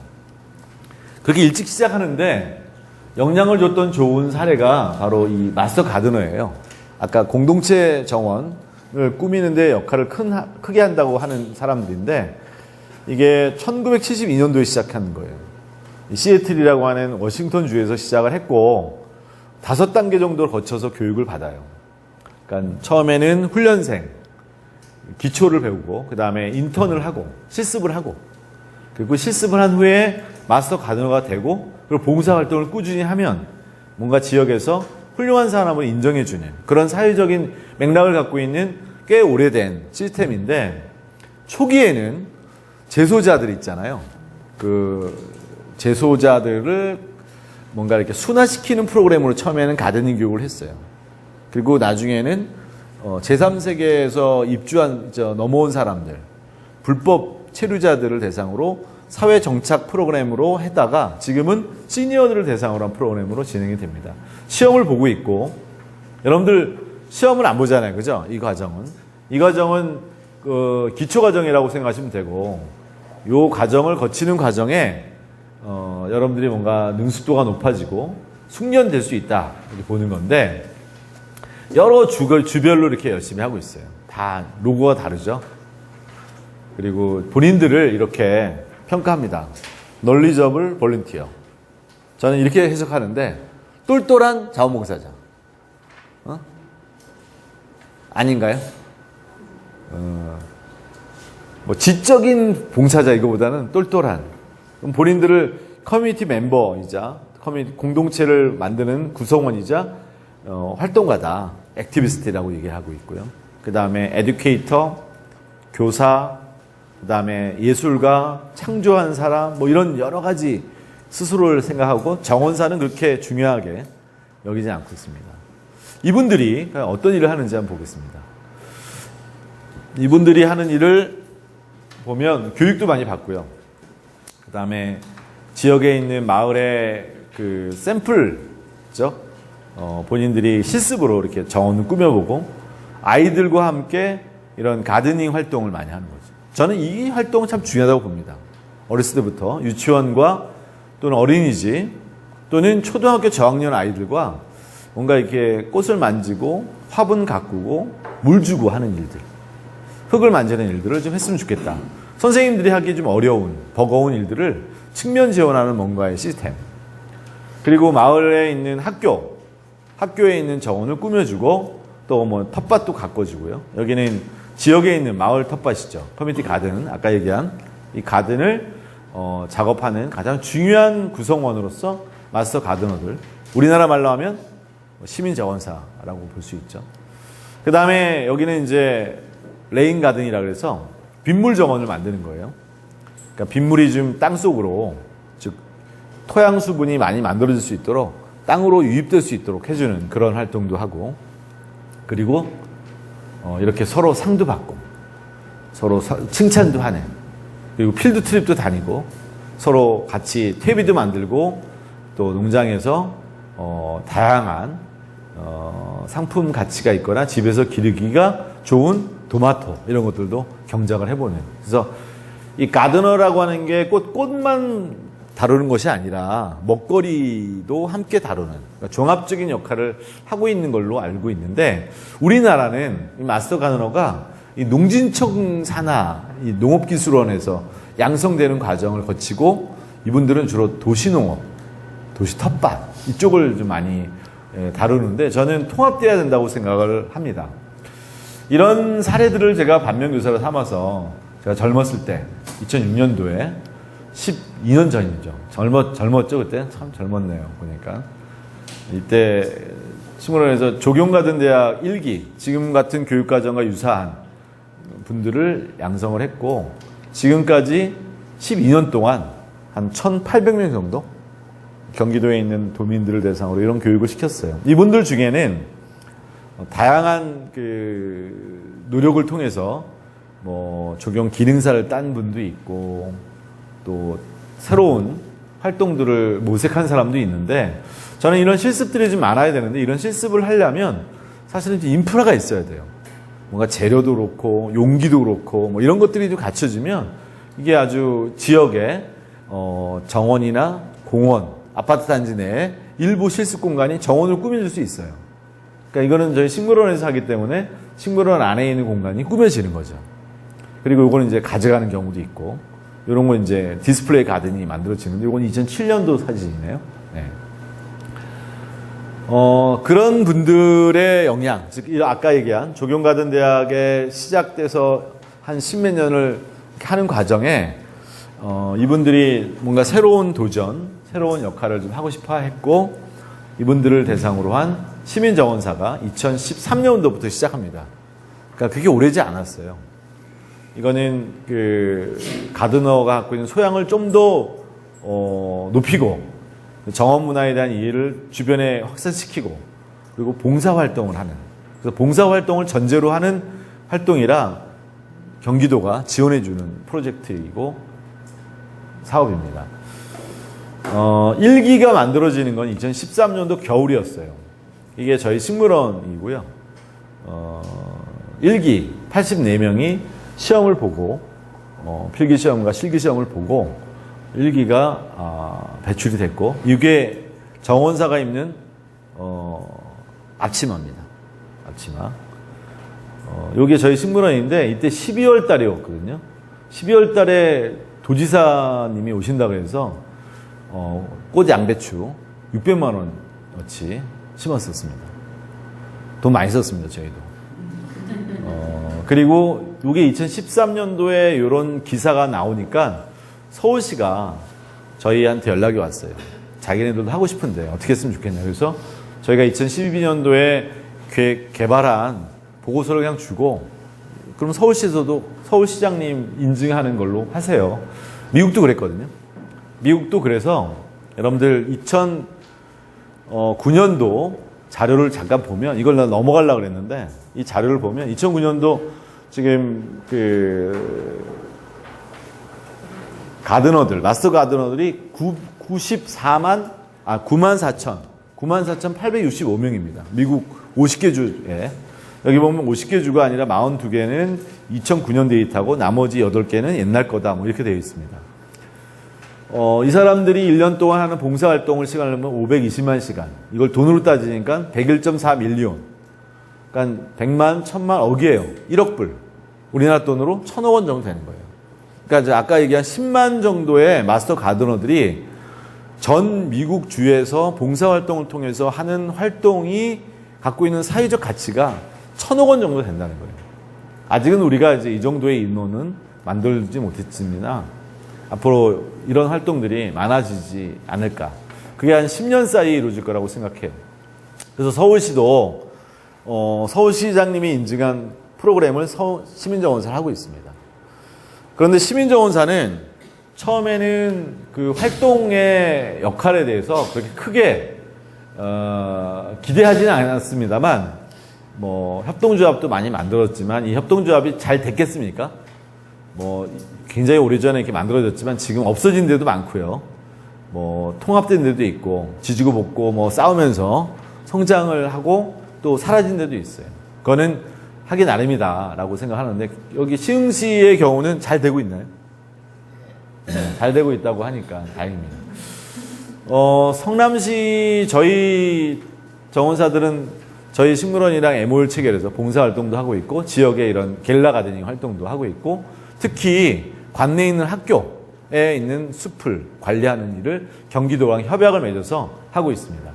[SPEAKER 1] 그렇게 일찍 시작하는데 영향을 줬던 좋은 사례가 바로 이 마스터 가드너예요. 아까 공동체 정원을 꾸미는데 역할을 크게 한다고 하는 사람들인데, 이게 1972년도에 시작한 거예요. 시애틀이라고 하는 워싱턴주에서 시작을 했고 5단계 정도를 거쳐서 교육을 받아요. 그러니까 처음에는 훈련생, 기초를 배우고, 그 다음에 인턴을 하고 실습을 하고, 그리고 실습을 한 후에 마스터 가드너가 되고 그리고 봉사활동을 꾸준히 하면 뭔가 지역에서 훌륭한 사람을 인정해주는 그런 사회적인 맥락을 갖고 있는 꽤 오래된 시스템인데 초기에는 재소자들 있잖아요. 그 재소자들을 뭔가 이렇게 순화시키는 프로그램으로 처음에는 가드닝 교육을 했어요. 그리고 나중에는 제3세계에서 넘어온 사람들, 불법 체류자들을 대상으로 사회 정착 프로그램으로 했다가 지금은 시니어들을 대상으로 한 프로그램으로 진행이 됩니다. 시험을 보고 있고 여러분들 시험을 안 보잖아요. 그죠? 이 과정은 기초과정이라고 생각하시면 되고 이 과정을 거치는 과정에 여러분들이 뭔가 능숙도가 높아지고 숙련될 수 있다 이렇게 보는 건데 여러 주별로 이렇게 열심히 하고 있어요. 다 로고가 다르죠. 그리고 본인들을 이렇게 평가합니다. 널리저블 볼런티어. 저는 이렇게 해석하는데 똘똘한 자원봉사자. 아닌가요? 뭐 지적인 봉사자 이거보다는 똘똘한. 그럼 본인들을 커뮤니티 멤버이자 공동체를 만드는 구성원이자 활동가다. 액티비스트라고 얘기하고 있고요. 그 다음에 에듀케이터, 교사, 그 다음에 예술가, 창조한 사람, 뭐 이런 여러 가지 스스로를 생각하고 정원사는 그렇게 중요하게 여기지 않고 있습니다. 이분들이 어떤 일을 하는지 한번 보겠습니다. 이분들이 하는 일을 보면 교육도 많이 받고요. 그 다음에 지역에 있는 마을의 그 샘플죠. 본인들이 실습으로 이렇게 정원을 꾸며보고 아이들과 함께 이런 가드닝 활동을 많이 하는 거죠. 저는 이 활동은 참 중요하다고 봅니다. 어렸을 때부터 유치원과 또는 어린이집 또는 초등학교 저학년 아이들과 뭔가 이렇게 꽃을 만지고 화분 가꾸고 물 주고 하는 일들, 흙을 만지는 일들을 좀 했으면 좋겠다. 선생님들이 하기 좀 어려운, 버거운 일들을 측면 지원하는 뭔가의 시스템. 그리고 마을에 있는 학교에 있는 정원을 꾸며주고 또 뭐 텃밭도 가꿔주고요. 여기는 지역에 있는 마을 텃밭이죠. 커뮤니티 가든, 아까 얘기한 이 가든을 작업하는 가장 중요한 구성원으로서 마스터 가드너들, 우리나라 말로 하면 시민 정원사라고 볼 수 있죠. 그 다음에 여기는 이제 레인 가든이라 그래서 빗물 정원을 만드는 거예요. 그러니까 빗물이 좀 땅속으로, 즉 토양 수분이 많이 만들어질 수 있도록 땅으로 유입될 수 있도록 해주는 그런 활동도 하고, 그리고 이렇게 서로 상도 받고 서로 칭찬도 하는, 그리고 필드 트립도 다니고 서로 같이 퇴비도 만들고 또 농장에서 다양한 상품 가치가 있거나 집에서 기르기가 좋은 토마토 이런 것들도 경작을 해보는. 그래서 이 가드너라고 하는 게 꽃만 다루는 것이 아니라 먹거리도 함께 다루는, 그러니까 종합적인 역할을 하고 있는 걸로 알고 있는데, 우리나라는 이 마스터 가드너가 이 농진청 산하, 이 농업기술원에서 양성되는 과정을 거치고, 이분들은 주로 도시농업, 도시 텃밭 이쪽을 좀 많이 다루는데, 저는 통합돼야 된다고 생각을 합니다. 이런 사례들을 제가 반면교사로 삼아서 제가 젊었을 때 2006년도에 12년 전이죠. 젊었죠 그때? 참 젊었네요 보니까. 이때 친구론에서 조경가든대학 1기, 지금 같은 교육과정과 유사한 분들을 양성을 했고, 지금까지 12년 동안 한 1,800명 정도 경기도에 있는 도민들을 대상으로 이런 교육을 시켰어요. 이분들 중에는 다양한 그 노력을 통해서 뭐 조경 기능사를 딴 분도 있고, 또 새로운 활동들을 모색한 사람도 있는데, 저는 이런 실습들이 좀 많아야 되는데, 이런 실습을 하려면 사실은 좀 인프라가 있어야 돼요. 뭔가 재료도 그렇고 용기도 그렇고 뭐 이런 것들이 좀 갖춰지면 이게 아주 지역의 정원이나 공원, 아파트 단지 내에 일부 실습 공간이 정원을 꾸며줄 수 있어요. 그러니까 이거는 저희 식물원에서 하기 때문에 식물원 안에 있는 공간이 꾸며지는 거죠. 그리고 이거는 이제 가져가는 경우도 있고, 이런 건 이제 디스플레이 가든이 만들어지는데, 이건 2007년도 사진이네요. 네. 그런 분들의 영향, 즉 아까 얘기한 조경가든대학에 시작돼서 한 십몇 년을 하는 과정에 이분들이 뭔가 새로운 도전, 새로운 역할을 좀 하고 싶어 했고, 이분들을 대상으로 한 시민정원사가 2013년도부터 시작합니다. 그러니까 그게 오래지 않았어요. 이거는 그 가드너가 갖고 있는 소양을 좀 더 높이고, 정원 문화에 대한 이해를 주변에 확산시키고, 그리고 봉사활동을 하는, 그래서 봉사활동을 전제로 하는 활동이라 경기도가 지원해주는 프로젝트이고 사업입니다. 1기가 만들어지는 건 2013년도 겨울이었어요. 이게 저희 식물원이고요. 1기 84명이 시험을 보고 필기시험과 실기시험을 보고 1기가 배출이 됐고, 이게 정원사가 입는 앞치마입니다. 앞치마. 요게 저희 식물원인데 이때 12월 달이었거든요. 12월 달에 도지사님이 오신다 그래서 꽃 양배추 600만 원어치 심었었습니다. 돈 많이 썼습니다, 저희도. 그리고 이게 2013년도에 이런 기사가 나오니까 서울시가 저희한테 연락이 왔어요. 자기네들도 하고 싶은데 어떻게 했으면 좋겠냐. 그래서 저희가 2012년도에 개발한 보고서를 그냥 주고, 그럼 서울시에서도 서울시장님 인증하는 걸로 하세요. 미국도 그랬거든요. 미국도 그래서 여러분들 2009년도 자료를 잠깐 보면, 이걸 나 넘어가려고 그랬는데 이 자료를 보면 2009년도 지금 그 가드너들, 마스터 가드너들이 94,865명입니다. 미국 50개 주에. 여기 보면 50개 주가 아니라 42개는 2009년 데이터고 나머지 8개는 옛날 거다. 뭐 이렇게 되어 있습니다. 이 사람들이 1년 동안 하는 봉사활동을 시간을 보면 520만 시간. 이걸 돈으로 따지니까 101.4밀리언. 그러니까 100만, 1000만, 억이에요. 1억 불. 우리나라 돈으로 1000억 원 정도 되는 거예요. 그러니까 아까 얘기한 10만 정도의 마스터 가드너들이 전 미국 주에서 봉사활동을 통해서 하는 활동이 갖고 있는 사회적 가치가 1000억 원 정도 된다는 거예요. 아직은 우리가 이제 이 정도의 인원은 만들지 못했습니다. 앞으로 이런 활동들이 많아지지 않을까. 그게 한 10년 사이에 이루어질 거라고 생각해요. 그래서 서울시도 서울시장님이 인증한 프로그램을 시민정원사를 하고 있습니다. 그런데 시민정원사는 처음에는 그 활동의 역할에 대해서 그렇게 크게 기대하지는 않았습니다만, 뭐 협동조합도 많이 만들었지만 이 협동조합이 잘 됐겠습니까? 뭐 굉장히 오래전에 이렇게 만들어졌지만 지금 없어진 데도 많고요. 뭐 통합된 데도 있고, 지지고 볶고 뭐 싸우면서 성장을 하고 또 사라진 데도 있어요. 그거는 하기 나름이다라고 생각하는데, 여기 시흥시의 경우는 잘 되고 있나요? 네, 잘 되고 있다고 하니까 다행입니다. 성남시 저희 정원사들은 저희 식물원이랑 MOU 체결해서 봉사활동도 하고 있고, 지역에 이런 겔라 가드닝 활동도 하고 있고, 특히 관내에 있는 학교에 있는 숲을 관리하는 일을 경기도랑 협약을 맺어서 하고 있습니다.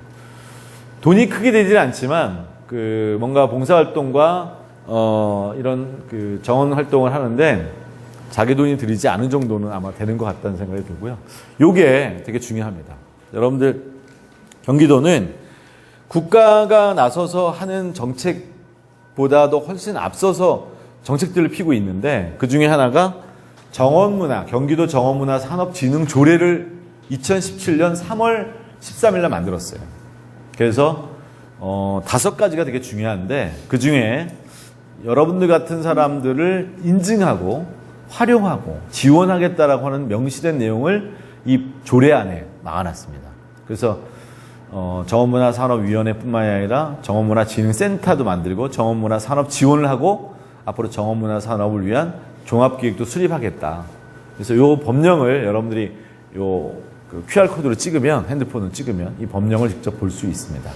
[SPEAKER 1] 돈이 크게 되지는 않지만 그 뭔가 봉사활동과 이런 그 정원 활동을 하는데 자기 돈이 들이지 않은 정도는 아마 되는 것 같다는 생각이 들고요. 요게 되게 중요합니다. 여러분들, 경기도는 국가가 나서서 하는 정책보다도 훨씬 앞서서 정책들을 피고 있는데, 그 중에 하나가 정원문화, 경기도 정원문화 산업진흥조례를 2017년 3월 13일 날 만들었어요. 그래서 5가지가 되게 중요한데, 그 중에 여러분들 같은 사람들을 인증하고 활용하고 지원하겠다라고 하는 명시된 내용을 이 조례 안에 막아놨습니다. 그래서 정원문화산업위원회뿐만 아니라 정원문화진흥센터도 만들고 정원문화 산업 지원을 하고 앞으로 정원문화 산업을 위한 종합기획도 수립하겠다. 그래서 이 법령을 여러분들이 그 QR코드로 찍으면, 핸드폰을 찍으면 이 법령을 직접 볼 수 있습니다.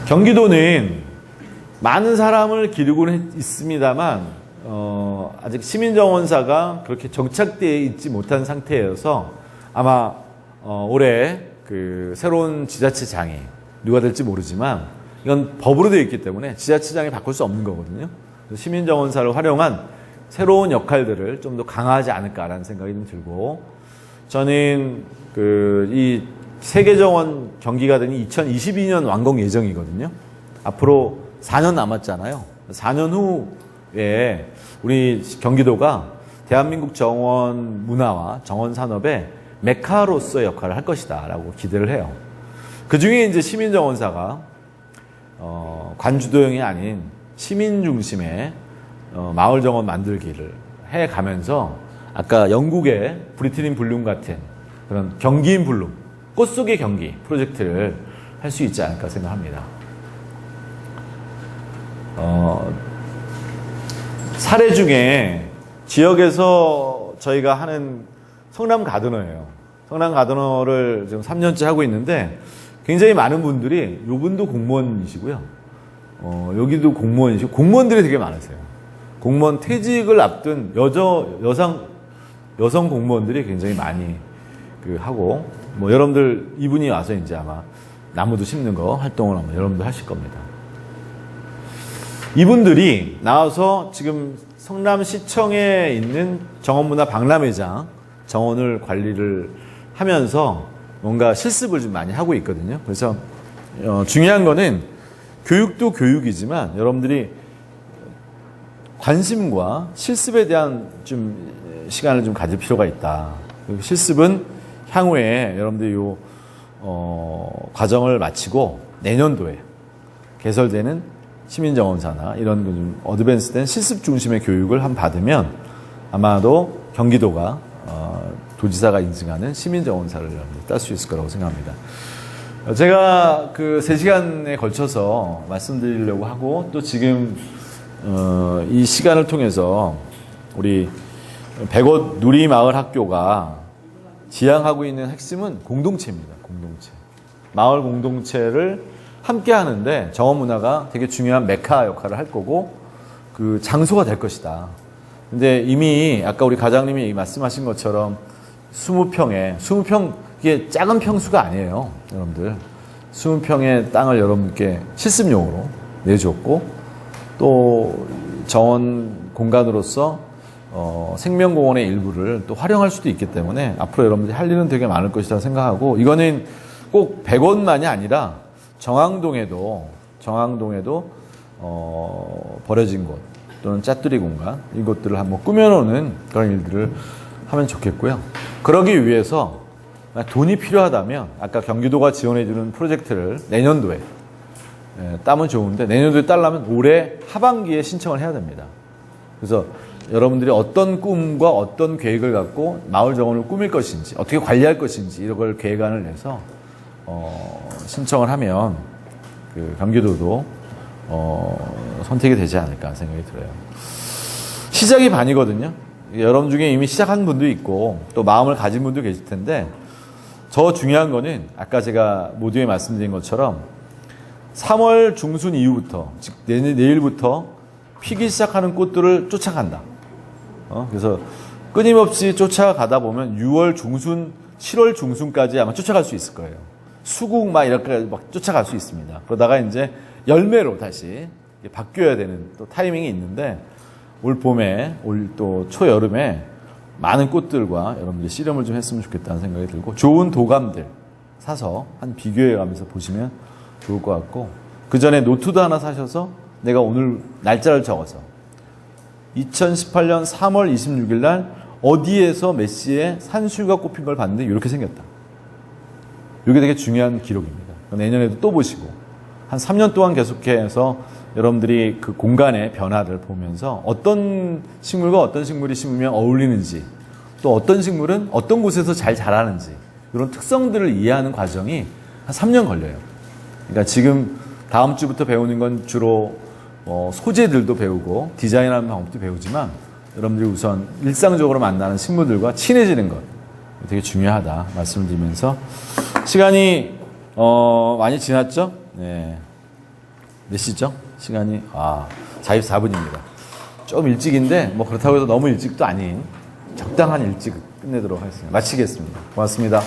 [SPEAKER 1] 경기도는 많은 사람을 기르고는 있습니다만 아직 시민정원사가 그렇게 정착되어 있지 못한 상태여서 아마 올해 그 새로운 지자체장이 누가 될지 모르지만, 이건 법으로 되어 있기 때문에 지자체장이 바꿀 수 없는 거거든요. 시민정원사를 활용한 새로운 역할들을 좀 더 강화하지 않을까라는 생각이 좀 들고, 저는 이 세계정원 경기가든이 2022년 완공 예정이거든요. 앞으로 4년 남았잖아요. 4년 후에 우리 경기도가 대한민국 정원 문화와 정원 산업의 메카로서의 역할을 할 것이다라고 기대를 해요. 그 중에 이제 시민정원사가 관주도형이 아닌 시민 중심의 마을 정원 만들기를 해 가면서 아까 영국의 브리트린 블룸 같은 그런 경기인 블룸, 꽃 속의 경기 프로젝트를 할 수 있지 않을까 생각합니다. 사례 중에 지역에서 저희가 하는 성남 가드너예요. 성남 가드너를 지금 3년째 하고 있는데 굉장히 많은 분들이, 요분도 공무원이시고요. 여기도 공무원이시고, 공무원들이 되게 많으세요. 공무원 퇴직을 앞둔 여성 공무원들이 굉장히 많이 하고, 여러분들 이분이 와서 이제 아마 나무도 심는 거 활동을 아마 여러분들 하실 겁니다. 이분들이 나와서 지금 성남시청에 있는 정원문화 박람회장 정원을 관리를 하면서 뭔가 실습을 좀 많이 하고 있거든요. 그래서 중요한 거는 교육도 교육이지만 여러분들이 관심과 실습에 대한 좀 시간을 좀 가질 필요가 있다. 실습은 향후에 여러분들이 과정을 마치고 내년도에 개설되는 시민정원사나 이런 좀 어드밴스된 실습 중심의 교육을 받으면 아마도 경기도가 도지사가 인증하는 시민정원사를 딸 수 있을 거라고 생각합니다. 제가 3시간에 걸쳐서 말씀드리려고 하고, 또 지금 이 시간을 통해서 우리 백옷 누리마을학교가 지향하고 있는 핵심은 공동체입니다. 공동체. 마을 공동체를 함께 하는데 정원문화가 되게 중요한 메카 역할을 할 거고, 그 장소가 될 것이다. 근데 이미 아까 우리 과장님이 말씀하신 것처럼 20평, 이게 작은 평수가 아니에요, 여러분들. 20평의 땅을 여러분께 실습용으로 내줬고, 또 정원 공간으로서 생명공원의 일부를 또 활용할 수도 있기 때문에 앞으로 여러분들이 할 일은 되게 많을 것이라고 생각하고, 이거는 꼭 100원만이 아니라 정왕동에도 버려진 곳 또는 짜투리 공간, 이것들을 한번 꾸며놓는 그런 일들을 하면 좋겠고요. 그러기 위해서 돈이 필요하다면 아까 경기도가 지원해주는 프로젝트를 내년도에 따면 좋은데, 내년도에 따려면 올해 하반기에 신청을 해야 됩니다. 그래서 여러분들이 어떤 꿈과 어떤 계획을 갖고 마을 정원을 꾸밀 것인지, 어떻게 관리할 것인지 이런 걸 계획안을 내서 신청을 하면 경기도도 선택이 되지 않을까 생각이 들어요. 시작이 반이거든요. 여러분 중에 이미 시작한 분도 있고 또 마음을 가진 분도 계실 텐데, 더 중요한 거는 아까 제가 모두에 말씀드린 것처럼 3월 중순 이후부터, 즉 내일부터 피기 시작하는 꽃들을 쫓아간다. 그래서 끊임없이 쫓아가다 보면 6월 중순, 7월 중순까지 아마 쫓아갈 수 있을 거예요. 수국 이렇게 쫓아갈 수 있습니다. 그러다가 이제 열매로 다시 바뀌어야 되는 또 타이밍이 있는데, 올 봄에, 올 또 초여름에 많은 꽃들과 여러분들이 씨름을 좀 했으면 좋겠다는 생각이 들고, 좋은 도감들 사서 한 비교해 가면서 보시면 좋을 것 같고, 그 전에 노트도 하나 사셔서 내가 오늘 날짜를 적어서 2018년 3월 26일 날 어디에서 몇 시에 산수유가 꽃핀 걸 봤는데 이렇게 생겼다. 이게 되게 중요한 기록입니다. 내년에도 또 보시고, 한 3년 동안 계속해서 여러분들이 그 공간의 변화를 보면서 어떤 식물과 어떤 식물이 심으면 어울리는지, 또 어떤 식물은 어떤 곳에서 잘 자라는지, 이런 특성들을 이해하는 과정이 한 3년 걸려요. 그러니까 지금 다음 주부터 배우는 건 주로 소재들도 배우고 디자인하는 방법도 배우지만, 여러분들이 우선 일상적으로 만나는 식물들과 친해지는 것 되게 중요하다 말씀을 드리면서, 시간이 많이 지났죠? 네. 몇 시죠? 시간이 44분입니다. 좀 일찍인데 그렇다고 해서 너무 일찍도 아닌 적당한 일찍 끝내도록 하겠습니다. 마치겠습니다. 고맙습니다.